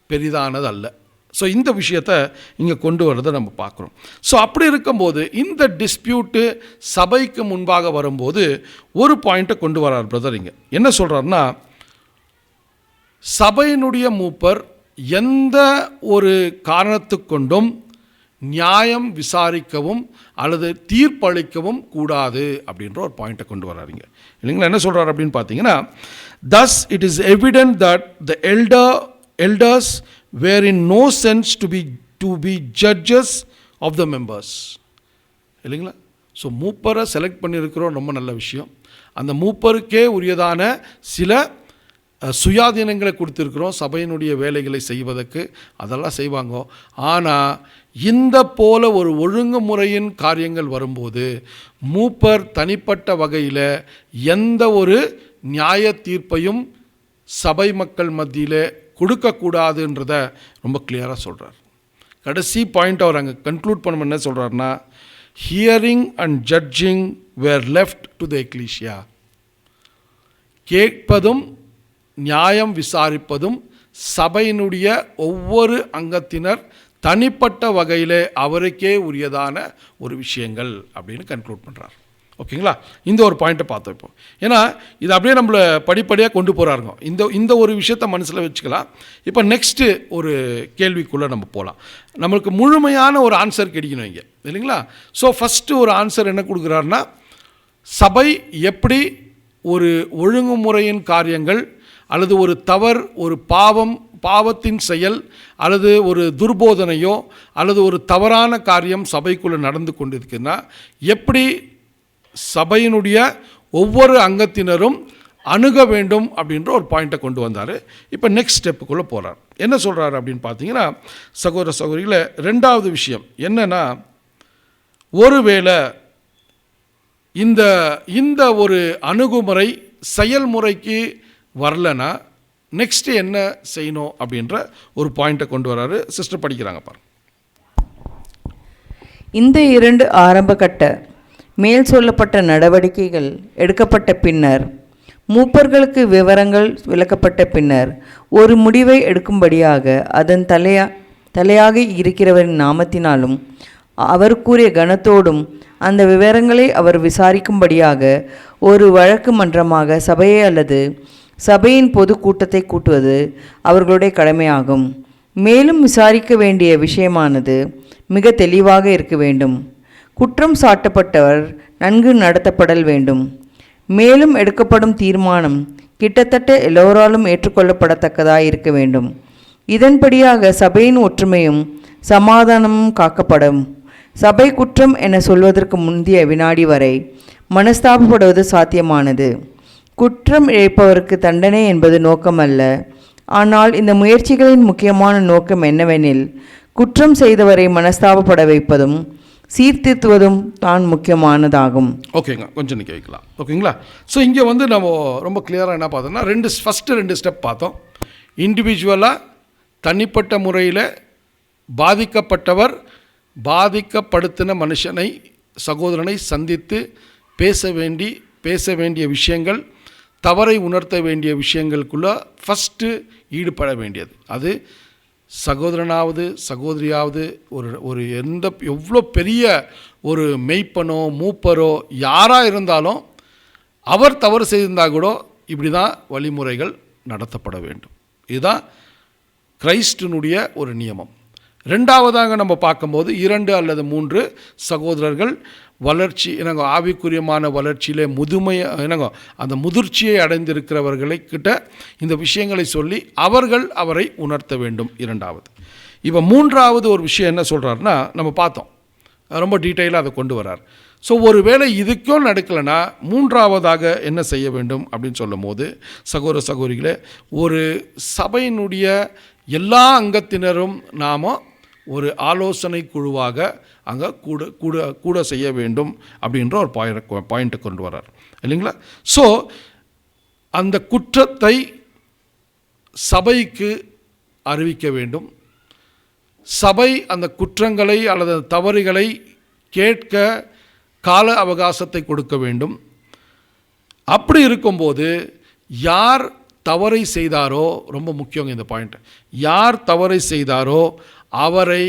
பெரிதானது அல்ல. ஸோ இந்த விஷயத்தை இங்கே கொண்டு வரதை நம்ம பார்க்குறோம். ஸோ அப்படி இருக்கும்போது இந்த டிஸ்பியூட்டு சபைக்கு முன்பாக வரும்போது ஒரு பாயிண்ட்டை கொண்டு வரார் பிரதர். இங்கே என்ன சொல்கிறாருன்னா, சபையினுடைய மூப்பர் எந்த ஒரு காரணத்துக் கொண்டும் நியாயம் விசாரிக்கவும் அல்லது தீர்ப்பளிக்கவும் கூடாது அப்படின்ற ஒரு பாயிண்ட்டை கொண்டு வராருங்க, இல்லைங்களா? என்ன சொல்கிறார் அப்படின்னு பார்த்தீங்கன்னா, thus it is evident that the elders were in no sense to be judges of the members, இல்லைங்களா? ஸோ மூப்பரை செலக்ட் பண்ணியிருக்கிறோம், ரொம்ப நல்ல விஷயம். அந்த மூப்பருக்கே உரியதான சில சுயாதீனங்களை கொடுத்துருக்குறோம் சபையினுடைய வேலைகளை செய்வதற்கு, அதெல்லாம் செய்வாங்க. ஆனால் இந்த போல ஒரு ஒழுங்குமுறையின் காரியங்கள் வரும்போது மூப்பர் தனிப்பட்ட வகையில் எந்த ஒரு நியாய தீர்ப்பையும் சபை மக்கள் மத்தியில் கொடுக்கக்கூடாதுன்றத ரொம்ப கிளியராக சொல்கிறார். கடைசி பாயிண்ட் அவர் அங்கே கன்க்ளூட் பண்ண என்ன சொல்கிறாருன்னா, hearing and judging where left to the ecclesia. கேட்பதும் நியாயம் விசாரிப்பதும் சபையினுடைய ஒவ்வொரு அங்கத்தினர் தனிப்பட்ட வகையில் அவருக்கே உரியதான ஒரு விஷயங்கள் அப்படின்னு கன்க்ளூட் பண்ணுறார். ஓகேங்களா? இந்த ஒரு பாயிண்ட்டை பார்த்து வைப்போம். ஏன்னா இது அப்படியே நம்மளை படிப்படியாக கொண்டு போகிறாருங்க. இந்த ஒரு விஷயத்தை மனசில் வச்சுக்கலாம். இப்போ நெக்ஸ்ட்டு ஒரு கேள்விக்குள்ளே நம்ம போகலாம். நம்மளுக்கு முழுமையான ஒரு ஆன்சர் கிடைக்கணும் இங்கே, இல்லைங்களா? ஸோ ஃபஸ்ட்டு ஒரு ஆன்சர் என்ன கொடுக்குறாருன்னா, சபை எப்படி ஒரு ஒழுங்குமுறையின் காரியங்கள் அல்லது ஒரு தவறு, ஒரு பாவத்தின் செயல் அல்லது ஒரு துர்போதனையோ அல்லது ஒரு தவறான காரியம் சபைக்குள்ளே நடந்து கொண்டிருக்குன்னா எப்படி சபையினுடைய ஒவ்வொரு அங்கத்தினரும் அணுக வேண்டும் அப்படின்ற ஒரு பாயிண்ட்டை கொண்டு வந்தார். இப்போ நெக்ஸ்ட் ஸ்டெப்புக்குள்ளே போகிறார். என்ன சொல்கிறார் அப்படின்னு பார்த்தீங்கன்னா, சகோதர சகோதரிகளை 2வது விஷயம் என்னென்னா, ஒருவேளை இந்த ஒரு அணுகுமுறை செயல்முறைக்கு வரலனா நெக்ஸ்ட்டு என்ன செய்யணும் அப்படின்ற ஒரு பாயிண்ட்டை கொண்டு வராரு. சிஸ்டர் படிக்கிறாங்க பாருங்க. இந்த 2 ஆரம்ப கட்ட மேல் சொல்லப்பட்ட நடவடிக்கைகள் எடுக்கப்பட்ட பின்னர், மூப்பர்களுக்கு விவரங்கள் விளக்கப்பட்ட பின்னர் ஒரு முடிவை எடுக்கும்படியாக அதன் தலையாக இருக்கிறவரின் நாமத்தினாலும் அவர் கூறிய கனத்தோடும் அந்த விவரங்களை அவர் விசாரிக்கும்படியாக ஒரு வழக்கு மன்றமாக சபையை அல்லது சபையின் பொது கூட்டத்தை கூட்டுவது அவர்களுடைய கடமையாகும். மேலும் விசாரிக்க வேண்டிய விஷயமானது மிக தெளிவாக இருக்க வேண்டும். குற்றம் சாட்டப்பட்டவர் நன்கு நடத்தப்படல் வேண்டும். மேலும் எடுக்கப்படும் தீர்மானம் கிட்டத்தட்ட எல்லோராலும் ஏற்றுக்கொள்ளப்படத்தக்கதாக இருக்க வேண்டும். இதன்படியாக சபையின் ஒற்றுமையும் சமாதானமும் காக்கப்படும். சபை குற்றம் என சொல்வதற்கு முந்தைய வினாடி வரை மனஸ்தாபப்படுவது சாத்தியமானது. குற்றம் இழைப்பவருக்கு தண்டனை என்பது நோக்கமல்ல. ஆனால் இந்த முயற்சிகளின் முக்கியமான நோக்கம் என்னவெனில், குற்றம் செய்தவரை மனஸ்தாபப்பட வைப்பதும் சீர்திருத்துவதும் தான் முக்கியமானதாகும். ஓகேங்க, கொஞ்சம் நிற்க வைக்கலாம். ஓகேங்களா? ஸோ இங்கே வந்து நம்ம ரொம்ப கிளியராக என்ன பார்த்தோம்னா ஃபஸ்ட்டு ரெண்டு ஸ்டெப் பார்த்தோம். இண்டிவிஜுவலாக தனிப்பட்ட முறையில் பாதிக்கப்பட்டவர் பாதிக்கப்படுத்தின மனுஷனை சகோதரனை சந்தித்து பேச வேண்டிய விஷயங்கள், தவறை உணர்த்த வேண்டிய விஷயங்களுக்குள்ளே ஃபஸ்ட்டு ஈடுபட வேண்டியது. அது சகோதரனாவது சகோதரியாவது ஒரு எவ்வளோ பெரிய ஒரு மெய்ப்பனோ மூப்பரோ யாராக இருந்தாலும் அவர் தவறு செய்திருந்தால் கூட இப்படி தான் வழிமுறைகள் நடத்தப்பட வேண்டும். இதுதான் கிறிஸ்துனுடைய ஒரு நியமம். ரெண்டாவதாக நம்ம பார்க்கும்போது 2 அல்லது 3 சகோதரர்கள் வளர்ச்சி ஆவிக்குரியமான வளர்ச்சியிலே அந்த முதிர்ச்சியை அடைந்திருக்கிறவர்களை கிட்ட இந்த விஷயங்களை சொல்லி அவரை உணர்த்த வேண்டும். இரண்டாவது. இப்போ மூன்றாவது ஒரு விஷயம் என்ன சொல்கிறாருன்னா, நம்ம பார்த்தோம், ரொம்ப டீட்டெயிலாக அதை கொண்டு வரார். ஸோ ஒரு வேளை இதுக்கும் நடக்கலைன்னா மூன்றாவதாக என்ன செய்ய வேண்டும் அப்படின்னு சொல்லும் போது, சகோதர சகோதரிகளே, ஒரு சபையினுடைய எல்லா அங்கத்தினரும் நாம் ஒரு ஆலோசனை குழுவாக அங்கே கூட செய்ய வேண்டும் அப்படின்ற ஒரு பாயிண்ட்டை கொண்டு வரார் இல்லைங்களா? ஸோ அந்த குற்றத்தை சபைக்கு அறிவிக்க வேண்டும். சபை அந்த குற்றங்களை அல்லது தவறுகளை கேட்க கால அவகாசத்தை கொடுக்க வேண்டும். அப்படி இருக்கும்போது யார் தவறை செய்தாரோ, ரொம்ப முக்கியம் இந்த பாயிண்ட், யார் தவறை செய்தாரோ அவரை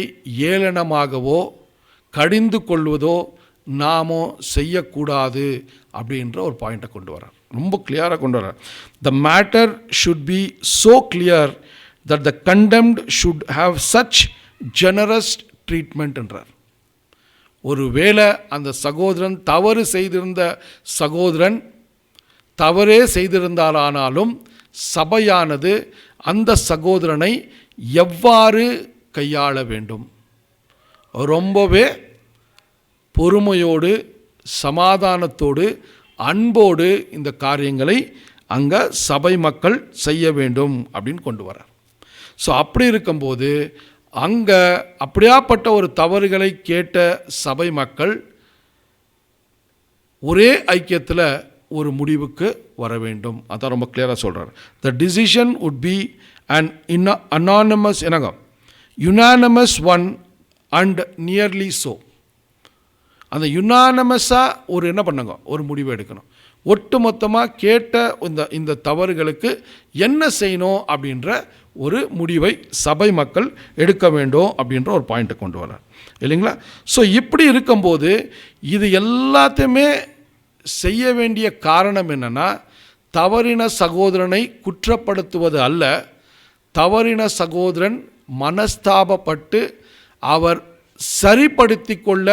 ஏளனமாகவோ கடிந்து கொள்வதோ நாமோ செய்யக்கூடாது அப்படின்ற ஒரு பாயிண்ட்டை கொண்டு வரார். ரொம்ப கிளியராக கொண்டு வரார். The matter should be so clear that the contempt should have such generous treatment என்றார். ஒரு வேளை அந்த சகோதரன் தவறு செய்திருந்த சகோதரன் தவறே செய்திருந்தாலானாலும் சபையானது அந்த சகோதரனை எவ்வாறு கையாள வேண்டும், ரொம்பவே பொறுமையோடு சமாதானத்தோடு அன்போடு இந்த காரியங்களை அங்கே சபை மக்கள் செய்ய வேண்டும் அப்படின்னு கொண்டு வரார். ஸோ அப்படி இருக்கும்போது அங்கே அப்படியாப்பட்ட ஒரு தவறுகளை கேட்ட சபை மக்கள் ஒரே ஐக்கியத்தில் ஒரு முடிவுக்கு வர வேண்டும். அதான் ரொம்ப கிளியராக சொல்கிறார். The decision would be an unanimous one and nearly so. அந்த யுனானமஸாக ஒரு என்ன பண்ணுங்க, ஒரு முடிவு எடுக்கணும். ஒட்டு மொத்தமாக கேட்ட இந்த தவறுகளுக்கு என்ன செய்யணும் அப்படின்ற ஒரு முடிவை சபை மக்கள் எடுக்க வேண்டும் அப்படின்ற ஒரு பாயிண்ட்டை கொண்டு வரார் இல்லைங்களா? ஸோ இப்படி இருக்கும்போது இது எல்லாத்தையுமே செய்ய வேண்டிய காரணம் என்னென்னா, தவறின சகோதரனை குற்றப்படுத்துவது அல்ல, தவறின சகோதரன் மனஸ்தாபப்பட்டு அவர் சரிப்படுத்தி கொள்ள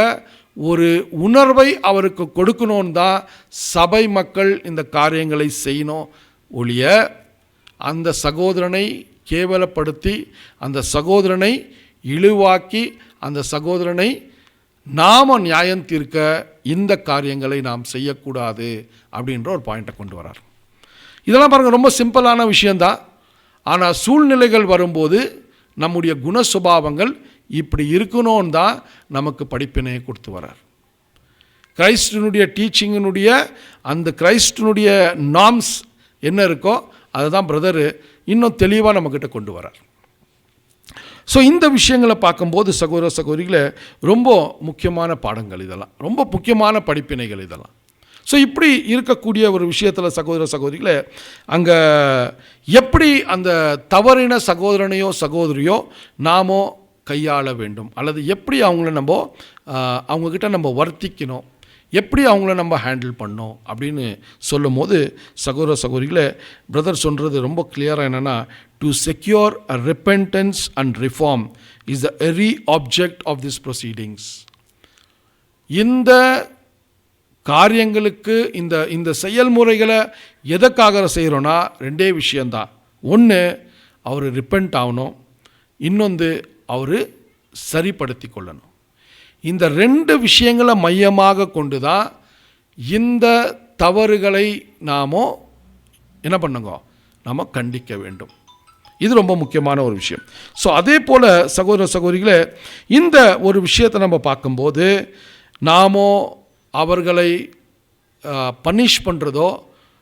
ஒரு உணர்வை அவருக்கு கொடுக்கணும்னு தான் சபை மக்கள் இந்த காரியங்களை செய்யணும். ஒழிய அந்த சகோதரனை கேவலப்படுத்தி, அந்த சகோதரனை இழிவாக்கி, அந்த சகோதரனை நாம் நியாயம் தீர்க்க இந்த காரியங்களை நாம் செய்யக்கூடாது அப்படின்ற ஒரு பாயிண்ட்டை கொண்டு வரார். இதெல்லாம் பாருங்கள், ரொம்ப சிம்பிளான விஷயந்தான். ஆனால் சூழ்நிலைகள் வரும்போது நம்முடைய குண சுபாவங்கள் இப்படி இருக்கணும்னு தான் நமக்கு படிப்பினையை கொடுத்து வரார். கிறிஸ்துனுடைய டீச்சிங்கினுடைய அந்த கிறிஸ்துனுடைய நார்ம்ஸ் என்ன இருக்கோ அதை தான் பிரதரு இன்னும் தெளிவாக நம்மக்கிட்ட கொண்டு வரார். ஸோ இந்த விஷயங்களை பார்க்கும்போது சகோதர சகோதரிகளை ரொம்ப முக்கியமான பாடங்கள் இதெல்லாம், ரொம்ப முக்கியமான படிப்பினைகள் இதெல்லாம். ஸோ இப்படி இருக்கக்கூடிய ஒரு விஷயத்தில் சகோதர சகோதரிகளை அங்கே எப்படி அந்த தவறின சகோதரனையோ சகோதரியோ நாமோ கையாள வேண்டும், அல்லது எப்படி அவங்கக்கிட்ட நம்ம வர்த்திக்கணும், எப்படி அவங்கள நம்ம ஹேண்டில் பண்ணோம் அப்படின்னு சொல்லும் போது சகோதர சகோதரிகளை பிரதர் சொல்கிறது ரொம்ப கிளியராக என்னென்னா, to secure a repentance and reform is the very object of this proceedings. இந்த காரியங்களுக்கு இந்த செயல்முறைகளை எதற்காக செய்கிறோன்னா, ரெண்டே விஷயந்தான். ஒன்று, அவர் ரிப்பெண்ட் ஆகணும், இன்னொன்று அவர் சரிப்படுத்தி கொள்ளணும். இந்த ரெண்டு விஷயங்களை மையமாக கொண்டு தான் இந்த தவறுகளை நாம் என்ன பண்ணுங்க, நாம் கண்டிக்க வேண்டும். இது ரொம்ப முக்கியமான ஒரு விஷயம். ஸோ அதே போல் சகோதர சகோதரிகளே, இந்த ஒரு விஷயத்தை நம்ம பார்க்கும்போது நாமோ அவர்களை பனிஷ் பண்ணுறதோ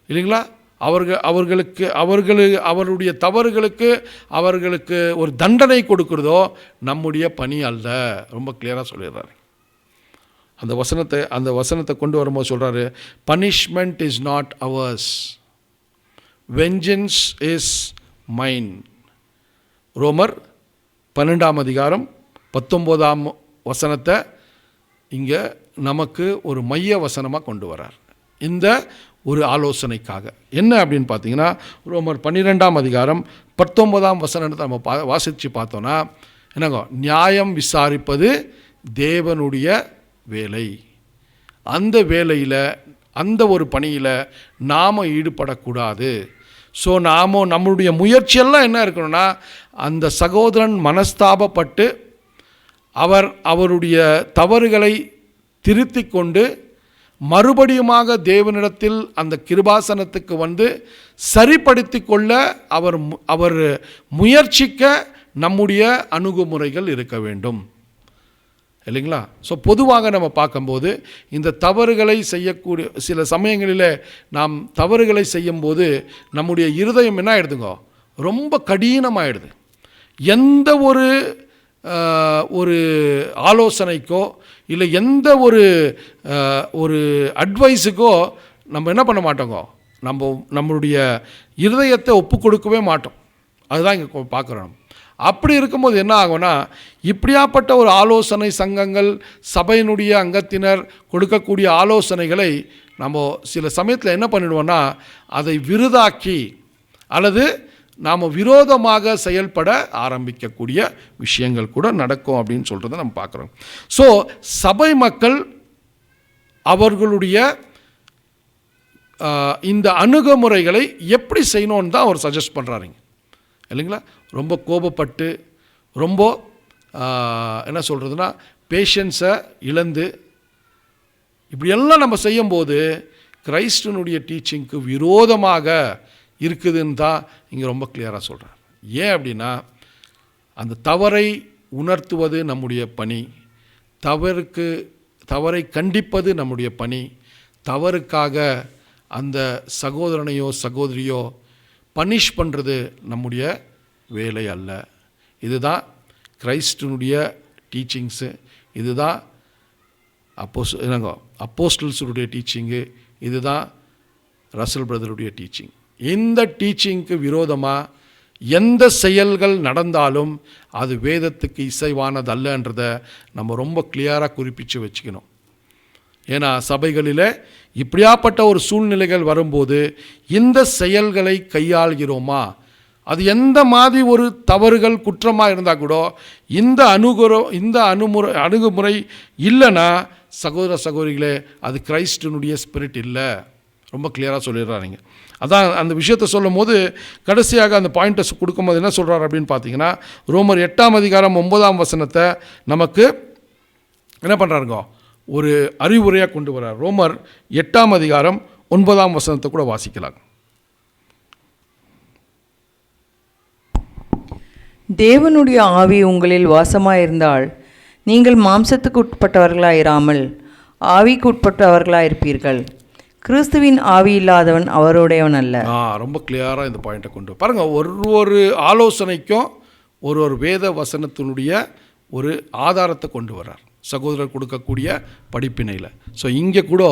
இல்லைங்களா, அவருடைய தவறுகளுக்கு அவர்களுக்கு ஒரு தண்டனை கொடுக்கிறதோ நம்முடைய பணி அல்ல. ரொம்ப கிளியராக சொல்லிடுறாரு. அந்த வசனத்தை கொண்டு வரும்போது சொல்கிறாரு, punishment is not ours, vengeance is mine. ரோமர் 12ஆம் அதிகாரம் 19ஆம் வசனத்தை இங்கே நமக்கு ஒரு மைய வசனமாக கொண்டு வரார் இந்த ஒரு ஆலோசனைக்காக. என்ன அப்படின்னு பார்த்தீங்கன்னா, ரோமர் 12ஆம் அதிகாரம் 19ஆம் வசனத்தை நம்ம வாசித்து பார்த்தோன்னா என்னங்க, நியாயம் விசாரிப்பது தேவனுடைய வேலை. அந்த வேலையில், அந்த ஒரு பணியில் நாம் ஈடுபடக்கூடாது. ஸோ நாம் நம்மளுடைய முயற்சியெல்லாம் என்ன இருக்கணும்னா, அந்த சகோதரன் மனஸ்தாபப்பட்டு அவருடைய தவறுகளை திருத்தி கொண்டு மறுபடியுமாக தேவனிடத்தில் அந்த கிருபாசனத்துக்கு வந்து சரிப்படுத்தி கொள்ள அவர் முயற்சிக்க நம்முடைய அணுகுமுறைகள் இருக்க வேண்டும் இல்லைங்களா. ஸோ பொதுவாக நம்ம பார்க்கும்போது இந்த தவறுகளை செய்யக்கூடிய சில சமயங்களில் நாம் தவறுகளை செய்யும்போது நம்முடைய இருதயம் என்ன ஆகிடுதுங்க, ரொம்ப கடினமாகிடுது. எந்த ஒரு ஆலோசனைக்கோ இல்லை எந்த ஒரு அட்வைஸுக்கோ நம்ம என்ன பண்ண மாட்டோங்க, நம்மளுடைய இருதயத்தை ஒப்பு கொடுக்கவே மாட்டோம். அதுதான் இங்கே பார்க்குறோம். அப்படி இருக்கும்போது என்ன ஆகும்னா, இப்படியாப்பட்ட ஒரு ஆலோசனை சங்கங்கள், சபையினுடைய அங்கத்தினர் கொடுக்கக்கூடிய ஆலோசனைகளை நம்ம சில சமயத்தில் என்ன பண்ணிடுவோம்னா, அதை விருதாக்கி அல்லது நாம் விரோதமாக செயல்பட ஆரம்பிக்கக்கூடிய விஷயங்கள் கூட நடக்கும் அப்படின்னு சொல்கிறத நம்ம பார்க்குறோம். ஸோ சபை மக்கள் அவர்களுடைய இந்த அணுகுமுறைகளை எப்படி செய்யணும்னு தான் அவர் சஜஸ்ட் பண்ணுறாருங்க இல்லைங்களா. ரொம்ப கோபப்பட்டு, ரொம்ப என்ன சொல்கிறதுனா பேஷன்ஸை இழந்து இப்படியெல்லாம் நம்ம செய்யும்போது கிறிஸ்துவனுடைய டீச்சிங்க்கு விரோதமாக இருக்குதுன்னு தான் இங்கே ரொம்ப கிளியராக சொல்கிறார். ஏன் அப்படின்னா, அந்த தவறை உணர்த்துவது நம்முடைய பணி, தவறை கண்டிப்பது நம்முடைய பணி. தவறுக்காக அந்த சகோதரனையோ சகோதரியோ பனிஷ் பண்ணுறது நம்முடைய வேலை அல்ல. இதுதான் கிறிஸ்துவனுடைய டீச்சிங்ஸு, இதுதான் அப்போஸ்டல்ஸுடைய டீச்சிங்கு, இதுதான் ரசல் பிரதருடைய டீச்சிங். இந்த டீச்சிங்க்கு விரோதமாக எந்த செயல்கள் நடந்தாலும் அது வேதத்துக்கு இசைவானதல்லன்றதை நம்ம ரொம்ப கிளியராக குறிப்பிட்டு வச்சுக்கணும். ஏன்னா சபைகளில் இப்படியாப்பட்ட ஒரு சூழ்நிலைகள் வரும்போது இந்த செயல்களை கையாள்கிறோமா, அது எந்த மாதிரி ஒரு தவறுகள் குற்றமாக இருந்தால் கூட இந்த அணுகுமுறை இல்லைன்னா சகோதர சகோதரிகளே, அது கிறிஸ்துவனுடைய ஸ்பிரிட் இல்லை. ரொம்ப கிளியராக சொல்லிடுறாருங்க. அதான் அந்த விஷயத்தை சொல்லும் போது கடைசியாக அந்த பாயிண்ட்டை கொடுக்கும்போது என்ன சொல்கிறார் அப்படின்னு பார்த்தீங்கன்னா, ரோமர் 8ஆம் அதிகாரம் 9ஆம் வசனத்தை நமக்கு என்ன பண்ணுறாருங்க, ஒரு அறிவுரையாக கொண்டு வர்றார். ரோமர் 8ஆம் அதிகாரம் 9ஆம் வசனத்தை கூட வாசிக்கலாம். தேவனுடைய ஆவி உங்களில் வாசமாயிருந்தால் நீங்கள் மாம்சத்துக்கு உட்பட்டவர்களாயிராமல் ஆவிக்கு உட்பட்டவர்களாயிருப்பீர்கள். கிறிஸ்துவின் ஆவி இல்லாதவன் அவருடையவன் அல்ல. ரொம்ப கிளியராக இந்த பாயிண்ட்டை கொண்டு பாருங்கள். ஒரு ஆலோசனைக்கும் ஒரு வேத வசனத்தினுடைய ஒரு ஆதாரத்தை கொண்டு வர்றார் சகோதரர் கொடுக்கக்கூடிய படிப்பினையில். ஸோ இங்கே கூட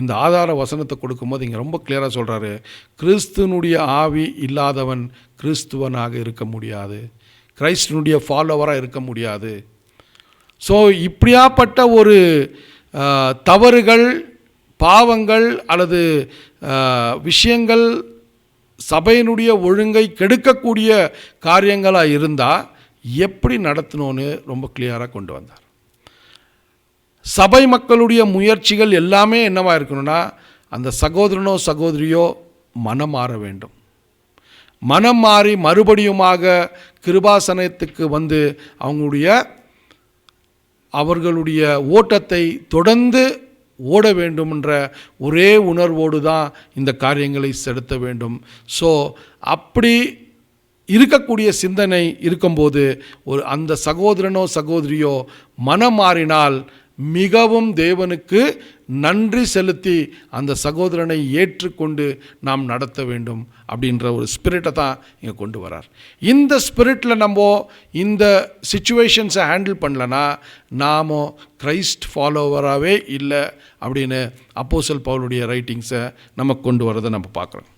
இந்த ஆதார வசனத்தை கொடுக்கும்போது இங்கே ரொம்ப கிளியராக சொல்கிறாரு, கிறிஸ்துவனுடைய ஆவி இல்லாதவன் கிறிஸ்துவனாக இருக்க முடியாது, கிறிஸ்துவனுடைய ஃபாலோவராக இருக்க முடியாது. ஸோ இப்படியாப்பட்ட ஒரு தவறுகள், பாவங்கள் அல்லது விஷயங்கள் சபையினுடைய ஒழுங்கை கெடுக்கக்கூடிய காரியங்களாக இருந்தால் எப்படி நடத்தணும்னு ரொம்ப கிளியராக கொண்டு வந்தார். சபை மக்களுடைய முயற்சிகள் எல்லாமே என்னவாக இருக்கணும்னா, அந்த சகோதரனோ சகோதரியோ மனம் மாற வேண்டும். மனம் மாறி மறுபடியுமாக கிருபாசனத்துக்கு வந்து அவர்களுடைய ஓட்டத்தை தொடர்ந்து ஓட வேண்டும் என்ற ஒரே உணர்வோடு தான் இந்த காரியங்களை செலுத்த வேண்டும். ஸோ அப்படி இருக்கக்கூடிய சிந்தனை இருக்கும்போது அந்த சகோதரனோ சகோதரியோ மனம் மாறினால் மிகவும் தேவனுக்கு நன்றி செலுத்தி அந்த சகோதரனை ஏற்றுக்கொண்டு நாம் நடத்த வேண்டும் அப்படின்ற ஒரு ஸ்பிரிட்டை தான் இங்கே கொண்டு வரார். இந்த ஸ்பிரிட்டில் நம்ம இந்த சிச்சுவேஷன்ஸை ஹேண்டில் பண்ணலன்னா நாம் கிரைஸ்ட் ஃபாலோவராகவே இல்லை அப்படின்னு அப்போஸ்தலன் பவுலுடைய ரைட்டிங்ஸை நம்ம கொண்டு வரதை நம்ம பார்க்குறோம்.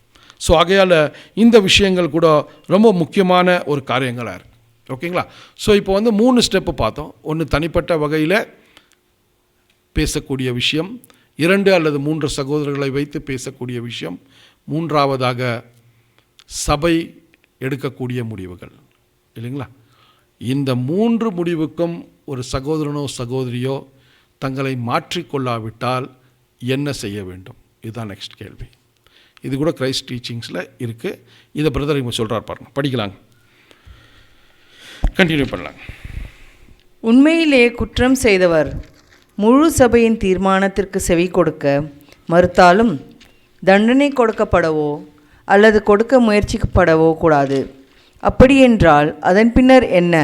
ஸோ ஆகையால் இந்த விஷயங்கள் கூட ரொம்ப முக்கியமான ஒரு காரியங்களாக இருக்குது. ஓகேங்களா? ஸோ இப்போ 3 ஸ்டெப்பு பார்த்தோம். ஒன்று தனிப்பட்ட வகையில் பேசக்கூடிய விஷயம், 2 அல்லது 3 சகோதரர்களை வைத்து பேசக்கூடிய விஷயம், 3ஆவதாக சபை எடுக்கக்கூடிய முடிவுகள், இல்லைங்களா? இந்த 3 முடிவுக்கும் ஒரு சகோதரனோ சகோதரியோ தங்களை மாற்றிக்கொள்ளாவிட்டால் என்ன செய்ய வேண்டும்? இதுதான் நெக்ஸ்ட் கேள்வி. இது கூட கிரைஸ்ட் டீச்சிங்ஸில் இருக்குது. இதை பிரதர் இவங்க சொல்கிறார் பாருங்க, படிக்கலாங்க, கண்டினியூ பண்ணலாங்க. உண்மையிலே குற்றம் செய்தவர் முழு சபையின் தீர்மானத்திற்கு செவி கொடுக்க மறுத்தாலும் தண்டனை கொடுக்கப்படவோ அல்லது கொடுக்க முயற்சிக்கப்படவோ கூடாது. அப்படியென்றால் அதன் பின்னர் என்ன?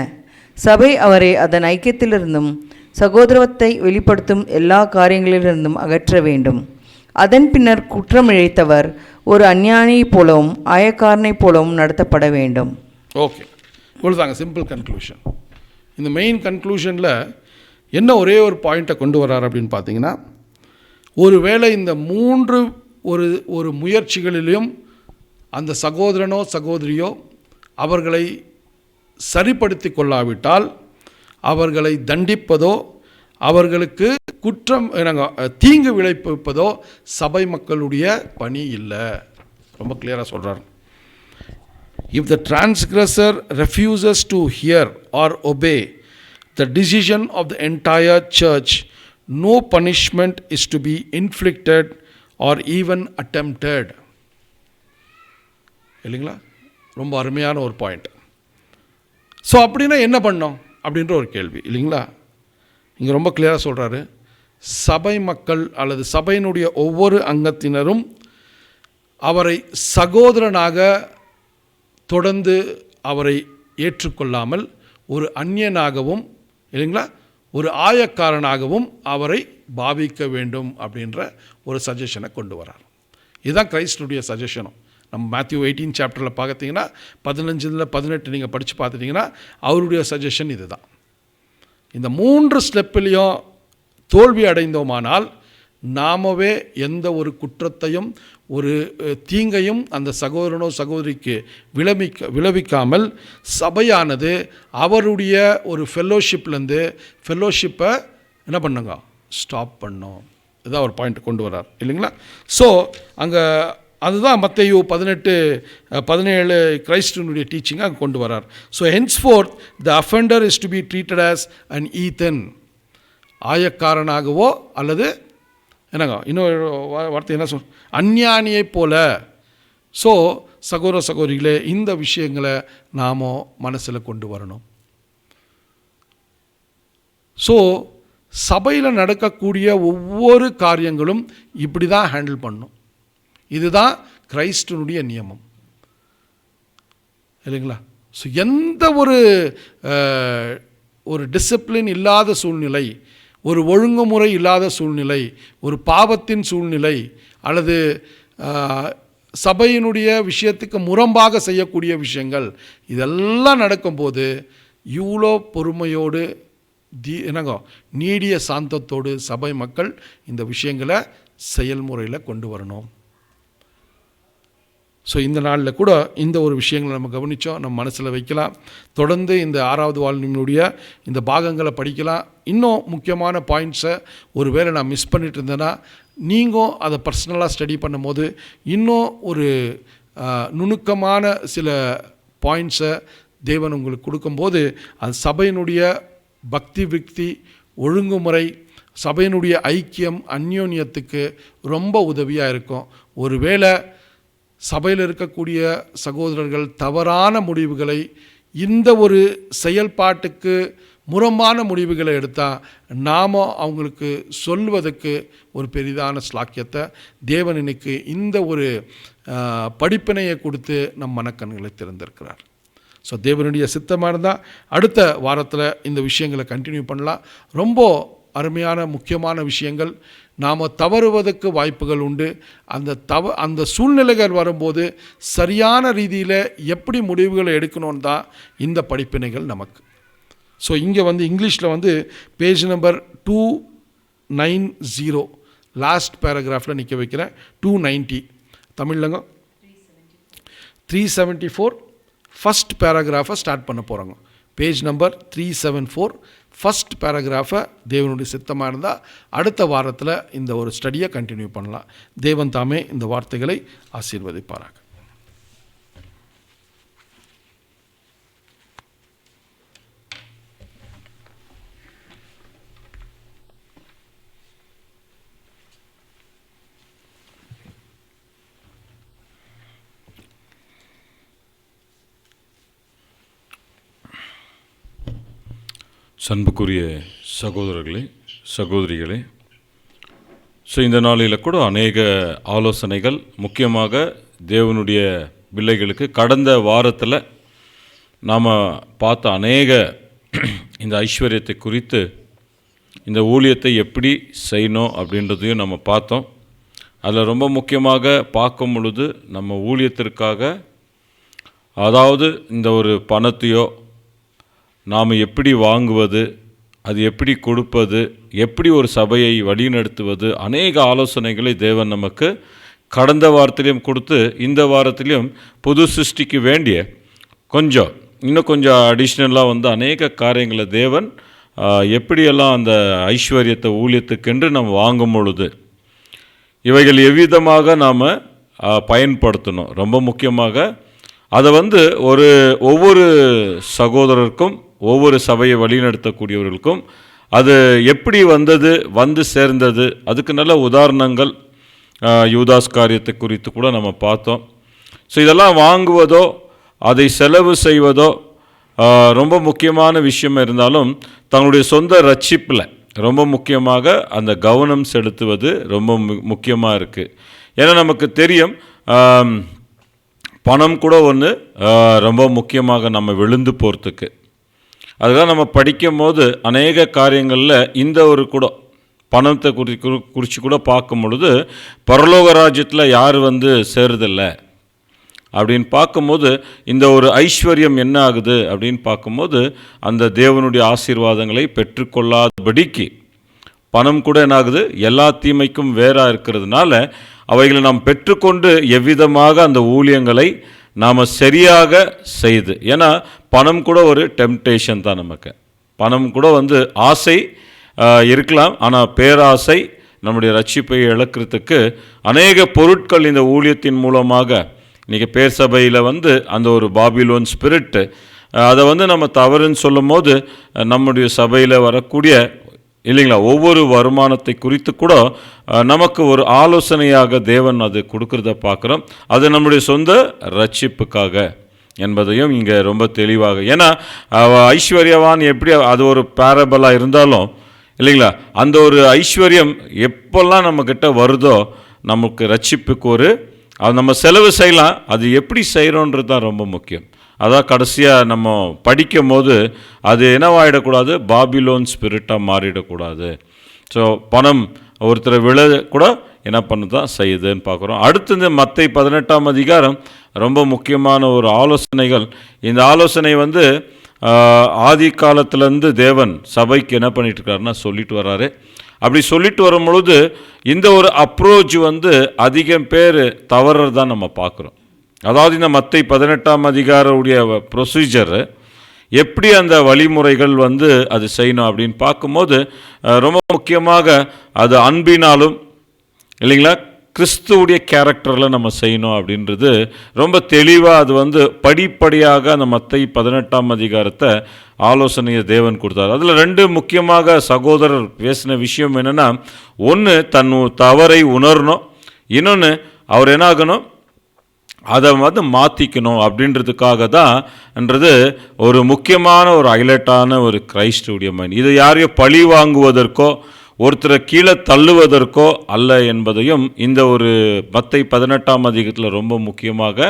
சபை அவரை அதன் ஐக்கியத்திலிருந்தும் சகோதரத்தை வெளிப்படுத்தும் எல்லா காரியங்களிலிருந்தும் அகற்ற வேண்டும். அதன் பின்னர் குற்றம் இழைத்தவர் ஒரு அஞ்ஞானியைப் போலவும் ஆயக்காரனைப் போலவும் நடத்தப்பட வேண்டும். ஓகே, இவ்வளோதாங்க சிம்பிள் கன்க்ளூஷன். இந்த மெயின் கன்க்ளூஷனில் என்ன ஒரே ஒரு பாயிண்ட்டை கொண்டு வர்றார் அப்படின்னு பார்த்தீங்கன்னா, ஒருவேளை இந்த 3 ஒரு முயற்சிகளிலும் அந்த சகோதரனோ சகோதரியோ அவர்களை சரிப்படுத்தி கொள்ளாவிட்டால் அவர்களை தண்டிப்பதோ அவர்களுக்கு குற்றம் தீங்கு விளைவிப்பதோ சபை மக்களுடைய பணி இல்லை. ரொம்ப கிளியராக சொல்கிறார். If the transgressor refuses to hear or obey the decision of the entire church, no punishment is to be inflicted or even attempted. இல்லைங்களா? ரொம்ப அருமையான ஒரு பாயிண்ட். ஸோ அப்படின்னா என்ன பண்ணோம் அப்படின்ற ஒரு கேள்வி, இல்லைங்களா? இங்கே ரொம்ப கிளியராக சொல்கிறாரு, சபை மக்கள் அல்லது சபையினுடைய ஒவ்வொரு அங்கத்தினரும் அவரை சகோதரனாக தொடர்ந்து அவரை ஏற்றுக்கொள்ளாமல் ஒரு அந்நியனாகவும், இல்லைங்களா, ஒரு ஆயக்காரனாகவும் அவரை பாவிக்க வேண்டும் அப்படின்ற ஒரு சஜஷனை கொண்டு வரார். இதுதான் கிரைஸ்டுடைய சஜஷனும். நம்ம மேத்யூ 18 சாப்டரில் பார்த்தீங்கன்னா 15-18 நீங்கள் படித்து பார்த்துட்டிங்கன்னா அவருடைய சஜஷன் இது தான். இந்த 3 ஸ்டெப்பிலையும் தோல்வி அடைந்தோமானால் நாமவே எந்த ஒரு குற்றத்தையும் ஒரு தீங்கையும் அந்த சகோதரனோ சகோதரிக்கு விளைவிக்காமல் சபையானது அவருடைய ஒரு ஃபெல்லோஷிப்பை என்ன பண்ணுங்க, ஸ்டாப் பண்ணோம். இதுதான் ஒரு பாயிண்ட் கொண்டு வரார், இல்லைங்களா? ஸோ அங்கே அதுதான் மத்தேயு 18-17 கிரைஸ்டினுடைய டீச்சிங்கை அங்கே கொண்டு வரார். So henceforth the offender is to be treated as an heathen, ஆயக்காரனாகவோ அல்லது என்னங்க இன்னொரு வார்த்தை என்ன சொல், அஞ்ஞானியைப் போல. ஸோ சகோதர சகோதரிகளே, இந்த விஷயங்களை நாம் மனசில் கொண்டு வரணும். ஸோ சபையில் நடக்கக்கூடிய ஒவ்வொரு காரியங்களும் இப்படி தான் ஹேண்டில் பண்ணணும். இதுதான் கிரைஸ்டனுடைய நியமம், இல்லைங்களா? ஸோ எந்த ஒரு டிசிப்ளின் இல்லாத சூழ்நிலை, ஒரு ஒழுங்குமுறை இல்லாத சூழ்நிலை, ஒரு பாவத்தின் சூழ்நிலை அல்லது சபையினுடைய விஷயத்துக்கு முரம்பாக செய்யக்கூடிய விஷயங்கள் இதெல்லாம் நடக்கும்போது இவ்வளோ பொறுமையோடு நீடிய சாந்தத்தோடு சபை மக்கள் இந்த விஷயங்களை செயல்முறையில் கொண்டு வரணும். ஸோ இந்த நாளில் கூட இந்த ஒரு விஷயங்களை நம்ம கவனித்தோம், நம்ம மனசில் வைக்கலாம். தொடர்ந்து இந்த 6வது வால்யூமினுடைய இந்த பாகங்களை படிக்கலாம். இன்னும் முக்கியமான பாயிண்ட்ஸை ஒரு வேளை நான் மிஸ் பண்ணிட்டு இருந்தேன்னா நீங்கள் அதை பர்சனலாக ஸ்டடி பண்ணும்போது இன்னும் ஒரு நுணுக்கமான சில பாயிண்ட்ஸை தேவன் உங்களுக்கு கொடுக்கும்போது அது சபையினுடைய பக்தி விக்தி ஒழுங்குமுறை, சபையினுடைய ஐக்கியம் அந்யோன்யத்துக்கு ரொம்ப உதவியாக இருக்கும். ஒருவேளை சபையில் இருக்கக்கூடிய சகோதரர்கள் தவறான முடிவுகளை, இந்த ஒரு செயல்பாட்டுக்கு முரமான முடிவுகளை எடுத்தால் நாம் அவங்களுக்கு சொல்வதற்கு ஒரு பெரிதான ஸ்லாக்கியத்தை தேவன் இன்னைக்கு இந்த ஒரு படிப்பினையை கொடுத்து நம் மனக்கண்களை திறந்திருக்கிறார். ஸோ தேவனுடைய சித்தமாக இருந்தால் அடுத்த வாரத்தில் இந்த விஷயங்களை கண்டினியூ பண்ணலாம். ரொம்ப அருமையான முக்கியமான விஷயங்கள். நாம் தவறுவதற்கு வாய்ப்புகள் உண்டு. அந்த சூழ்நிலைகள் வரும்போது சரியான ரீதியில் எப்படி முடிவுகளை எடுக்கணும்னு தான் இந்த படிப்பினைகள் நமக்கு. ஸோ இங்கே இங்கிலீஷில் பேஜ் நம்பர் 290 லாஸ்ட் பேராகிராஃபில் நிற்க வைக்கிறேன். 290 தமிழ்லங்க 374 ஃபஸ்ட் பேராகிராஃபை ஸ்டார்ட் பண்ண போகிறாங்க. பேஜ் நம்பர் 374 ஃபஸ்ட் பேராகிராஃபை தேவனுடைய சித்தமாக இருந்தால் அடுத்த வாரத்தில் இந்த ஒரு ஸ்டடியை கண்டினியூ பண்ணலாம். தேவன் தாமே இந்த வார்த்தைகளை ஆசீர்வதிப்பாராக. அன்புக்குரிய சகோதரர்களே, சகோதரிகளே, ஸோ இந்த நாளில் கூட அநேக ஆலோசனைகள், முக்கியமாக தேவனுடைய பிள்ளைகளுக்கு கடந்த வாரத்தில் நாம் பார்த்த அநேக இந்த ஐஸ்வர்யத்தை குறித்து, இந்த ஊழியத்தை எப்படி செய்யணும் அப்படின்றதையும் நம்ம பார்த்தோம். அதில் ரொம்ப முக்கியமாக பார்க்கும் பொழுது நம்ம ஊழியத்திற்காக, அதாவது இந்த ஒரு பணத்தையோ நாம் எப்படி வாங்குவது, அது எப்படி கொடுப்பது, எப்படி ஒரு சபையை வழிநடத்துவது, அநேக ஆலோசனைகளை தேவன் நமக்கு கடந்த வாரத்திலையும் கொடுத்து, இந்த வாரத்திலையும் புது சிருஷ்டிக்கு வேண்டிய இன்னும் கொஞ்சம் அடிஷ்னலாக அநேக காரியங்களை தேவன் எப்படியெல்லாம் அந்த ஐஸ்வர்யத்தை ஊழியத்துக்கென்று நம்ம வாங்கும் பொழுது இவைகள் எவ்விதமாக நாம் பயன்படுத்தணும். ரொம்ப முக்கியமாக அதை ஒவ்வொரு சகோதரருக்கும், ஒவ்வொரு சபையை வழிநடத்தக்கூடியவர்களுக்கும் அது எப்படி வந்து சேர்ந்தது, அதுக்கு நல்ல உதாரணங்கள் யூதாஸ் காரியத்தை குறித்து கூட நம்ம பார்த்தோம். ஸோ இதெல்லாம் வாங்குவதோ அதை செலவு செய்வதோ ரொம்ப முக்கியமான விஷயம் இருந்தாலும், தங்களுடைய சொந்த ரட்சிப்பில் ரொம்ப முக்கியமாக அந்த கவனம் செலுத்துவது ரொம்ப முக்கியமாக இருக்குது. ஏன்னா நமக்கு தெரியும், பணம் கூட ரொம்ப முக்கியமாக நம்ம விழுந்து போகிறதுக்கு. அதுதான் நம்ம படிக்கும் போது அநேக காரியங்களில் இந்த ஒரு கூட பணத்தை குறித்து கூட பார்க்கும் பொழுது, பரலோக ராஜ்யத்தில் யார் சேருதில்லை அப்படின்னு பார்க்கும்போது, இந்த ஒரு ஐஸ்வர்யம் என்ன ஆகுது அப்படின்னு பார்க்கும்போது, அந்த தேவனுடைய ஆசீர்வாதங்களை பெற்றுக்கொள்ளாதபடிக்கு பணம் கூட என்ன ஆகுது, எல்லா தீமைக்கும் வேறாக இருக்கிறதுனால அவைகளை நாம் பெற்றுக்கொண்டு எவ்விதமாக அந்த ஊழியங்களை நாம் சரியாக செய்து, ஏன்னா பணம் கூட ஒரு டெம்டேஷன் தான். நமக்கு பணம் கூட ஆசை இருக்கலாம், ஆனால் பேராசை நம்முடைய ரட்சிப்பை இழக்கிறதுக்கு அநேக பொருட்கள் இந்த ஊழியத்தின் மூலமாக இன்றைக்கி பேர் சபையில் அந்த ஒரு பாபிலோன் ஸ்பிரிட்டு அதை நம்ம தவறுன்னு சொல்லும் போது, நம்முடைய சபையில் வரக்கூடிய இல்லைங்களா ஒவ்வொரு வருமானத்தை குறித்து கூட நமக்கு ஒரு ஆலோசனையாக தேவன் அது கொடுக்கறத பார்க்குறோம். அது நம்முடைய சொந்த ரட்சிப்புக்காக என்பதையும் இங்கே ரொம்ப தெளிவாக, ஏன்னா ஐஸ்வர்யவான் எப்படி அது ஒரு பேரபலாக இருந்தாலும் இல்லைங்களா, அந்த ஒரு ஐஸ்வர்யம் எப்போல்லாம் நம்மக்கிட்ட வருதோ நமக்கு ரட்சிப்புக்கு அது நம்ம செலவு செய்யலாம், அது எப்படி செய்கிறோன்றது தான் ரொம்ப முக்கியம். அதான் கடைசியாக நம்ம படிக்கும் போது அது என்னவாயிடக்கூடாது, பாபிலோன் ஸ்பிரிட்டாக மாறிடக்கூடாது. ஸோ பணம் ஒருத்தரை விழ கூட என்ன பண்ண தான் செய்யுதுன்னு பார்க்குறோம். அடுத்து மத்தேயு 18ஆம் அதிகாரம் ரொம்ப முக்கியமான ஒரு ஆலோசனைகள். இந்த ஆலோசனை ஆதி காலத்திலேருந்து தேவன் சபைக்கு என்ன பண்ணிட்டுருக்காருன்னா சொல்லிட்டு வர்றாரு. அப்படி சொல்லிட்டு வரும் பொழுது இந்த ஒரு அப்ரோச் அதிகம் பேர் தவறுதான் நம்ம பார்க்குறோம். அதாவது இந்த மத்தேயு 18ஆம் அதிகாரவுடைய ப்ரொசீஜர் எப்படி அந்த வழிமுறைகள் அது செய்யணும் அப்படின்னு பார்க்கும்போது ரொம்ப முக்கியமாக அது அன்பினாலும் இல்லைங்களா கிறிஸ்துவுடைய கேரக்டரில் நம்ம செய்யணும் அப்படின்றது ரொம்ப தெளிவாக அது படிப்படியாக அந்த மத்தேயு 18ஆம் அதிகாரத்தை ஆலோசனையை தேவன் கொடுத்தார். அதில் ரெண்டு முக்கியமாக சகோதரர் பேசின விஷயம் என்னென்னா, ஒன்று தன் தவறை உணரணும், இன்னொன்று அவர் என்ன ஆகணும் அதை மாற்றிக்கணும் அப்படின்றதுக்காக தான்ன்றது ஒரு முக்கியமான ஒரு ஹைலைட்டான ஒரு கிரைஸ்டுடைய மைண்ட். இது யாரையும் பழி வாங்குவதற்கோ ஒருத்தரை கீழே தள்ளுவதற்கோ அல்ல என்பதையும் இந்த ஒரு மத்தேயு 18ஆம் அதிகாரத்தில் ரொம்ப முக்கியமாக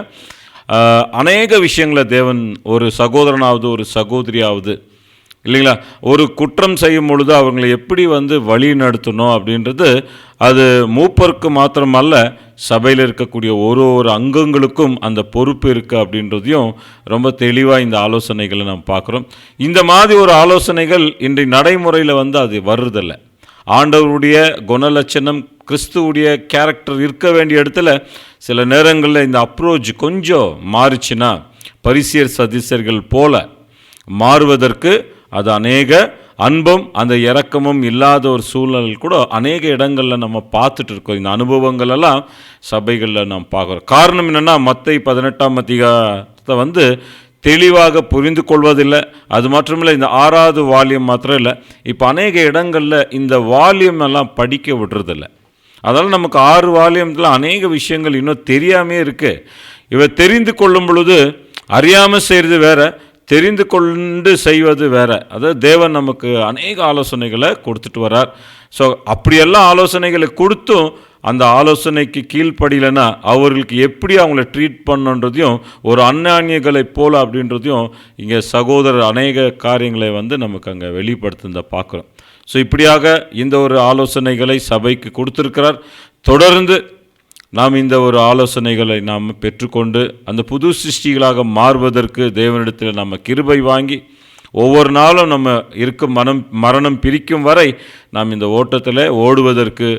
அநேக விஷயங்களை தேவன் ஒரு சகோதரனாவது ஒரு சகோதரியாவது இல்லைங்களா ஒரு குற்றம் செய்யும் பொழுது அவங்களை எப்படி வழி நடத்தணும் அப்படின்றது அது மூப்பருக்கு மாத்திரமல்ல, சபையில் இருக்கக்கூடிய ஒரு அங்கங்களுக்கும் அந்த பொறுப்பு இருக்குது அப்படின்றதையும் ரொம்ப தெளிவாக இந்த ஆலோசனைகளை நாம் பார்க்குறோம். இந்த மாதிரி ஒரு ஆலோசனைகள் இன்றைய நடைமுறையில் அது வருறதில்லை. ஆண்டவருடைய குணலட்சணம், கிறிஸ்துவுடைய கேரக்டர் இருக்க வேண்டிய இடத்துல சில நேரங்களில் இந்த அப்ரோச் கொஞ்சம் மாறிச்சுன்னா பரிசேயர் சதுசேயர்கள் போல மாறுவதற்கு அது அநேக அன்பும் அந்த இரக்கமும் இல்லாத ஒரு சூழ்நிலை கூட அநேக இடங்களில் நம்ம பார்த்துட்டு இருக்கோம். இந்த அனுபவங்கள் எல்லாம் சபைகளில் நாம் பார்க்குறோம். காரணம் என்னென்னா, மத்தேயு 18ஆம் அதிகாரத்தை தெளிவாக புரிந்து கொள்வதில்லை. அது மட்டுமில்லை, இந்த 6வது வால்யூம் மாத்திரம் இல்லை, இப்போ அநேக இடங்களில் இந்த வால்யூம் எல்லாம் படிக்க விடுறதில்லை. அதனால் நமக்கு 6 வால்யூம்ல அநேக விஷயங்கள் இன்னும் தெரியாமே இருக்குது. இவை தெரிந்து கொள்ளும் பொழுது அறியாமல் செய்கிறது வேற, தெரிந்து கொண்டு செய்வது வேற. அதாவது தேவன் நமக்கு அநேக ஆலோசனைகளை கொடுத்துட்டு வர்றார். ஸோ அப்படியெல்லாம் ஆலோசனைகளை கொடுத்தும் அந்த ஆலோசனைக்கு கீழ்ப்படியலைன்னா அவர்களுக்கு எப்படி அவங்கள ட்ரீட் பண்ணுன்றதையும் ஒரு அந்நியங்களை போல அப்படின்றதையும் இங்கே சகோதரர் அநேக காரியங்களை நமக்கு அங்கே வெளிப்படுத்துறத பார்க்குறோம். ஸோ இப்படியாக இந்த ஒரு ஆலோசனைகளை சபைக்கு கொடுத்துருக்கிறார். தொடர்ந்து நாம் இந்த ஒரு ஆலோசனைகளை நாம் பெற்றுக்கொண்டு அந்த புது சிருஷ்டிகளாக மாறுவதற்கு தேவனிடத்தில் நம்ம கிருபை வாங்கி ஒவ்வொரு நாளும் நம்ம இருக்கும் மரணம் பிரிக்கும் வரை நாம் இந்த ஓட்டத்தில் ஓடுவதற்கு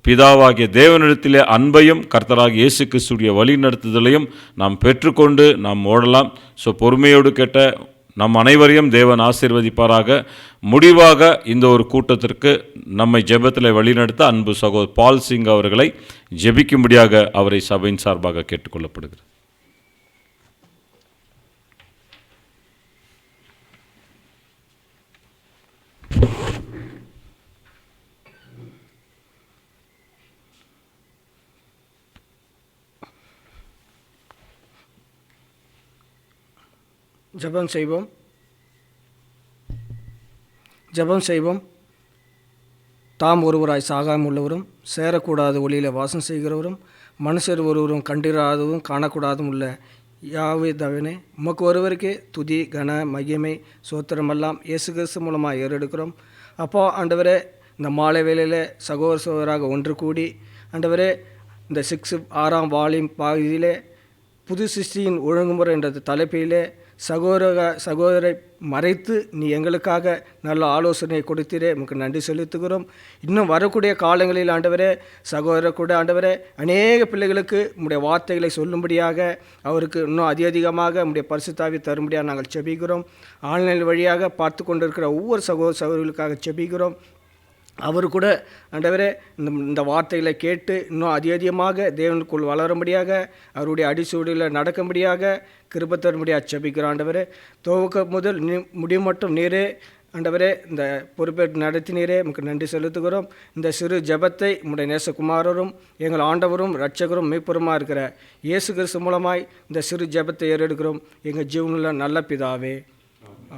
பிதாவாகிய தேவனிடத்திலே அன்பையும் கர்த்தராகிய இயேசு கிறிஸ்துடைய வழி நடத்துதலையும் நாம் பெற்றுக்கொண்டு நாம் ஓடலாம். ஸோ பொறுமையோடு கேட்ட நம் அனைவரையும் தேவன் ஆசீர்வதிப்பாராக. முடிவாக இந்த ஒரு கூட்டத்திற்கு நம்மை ஜெபத்தில் வழிநடத்த அன்பு சகோதரர் பால் சிங் அவர்களை ஜெபிக்கும்படியாக அவரை சபையின் சார்பாக கேட்டுக்கொள்ளப்படுகிறது. ஜெபம் செய்வோம். தாம் ஒருவராய் சாகாமல் உள்ளவரும், சேரக்கூடாத ஒளியில் வாசம் செய்கிறவரும், மனுஷர் ஒருவரும் கண்டிராதவும் காணக்கூடாதும் உள்ள யாவே தவனே, உமக்கு ஒருவருக்கே துதி கன மகிமை சோத்திரமெல்லாம் இயேசு கிறிஸ்து மூலமாக ஏறெடுக்கிறோம். அப்போ ஆண்டவரே, இந்த மாலை வேளையில் சகோதரராக ஒன்று கூடி ஆண்டவரே, இந்த 6ஆம் வால்யூம் பகுதியிலே புது சிருஷ்டியின் ஒழுங்குமுறை என்ற தலைப்பிலே சகோதரை மறைத்து நீ எங்களுக்காக நல்ல ஆலோசனை கொடுத்தீரே, உமக்கு நன்றி செலுத்துகிறோம். இன்னும் வரக்கூடிய காலங்களில் ஆண்டவரே, சகோதரர் கூட ஆண்டவரே அநேக பிள்ளைகளுக்கு உம்முடைய வார்த்தைகளை சொல்லும்படியாக அவருக்கு இன்னும் அதிகமாக உம்முடைய பரிசுத்தாவி தரும்படியாக நாங்கள் செபிக்கிறோம். ஆன்லைன் வழியாக பார்த்து கொண்டிருக்கிற ஒவ்வொரு சகோதரர்களுக்காக செபிக்கிறோம். அவர் கூட ஆண்டவரே இந்த வார்த்தைகளை கேட்டு இன்னும் அதிகமாக தேவனுக்குள் வளரும்படியாக அவருடைய அடிசூடியில் நடக்கும்படியாக கிருபை தரும்படியாக செபிக்கிறோம். ஆண்டவரே, துவக்க முதல் முடிவு மட்டும் நீரே ஆண்டவரே இந்த பொறுப்பேற்று நடத்தினீரே, நமக்கு நன்றி செலுத்துகிறோம். இந்த சிறு ஜெபத்தை உம்முடைய நேசகுமாரரும் எங்கள் ஆண்டவரும் இரட்சகரும் மீட்பருமாக இருக்கிற இயேசு கிறிஸ்து மூலமாய் இந்த சிறு ஜெபத்தை ஏறெடுக்கிறோம். எங்கள் ஜீவனுள்ள நல்ல பிதாவே,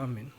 ஆமீன்.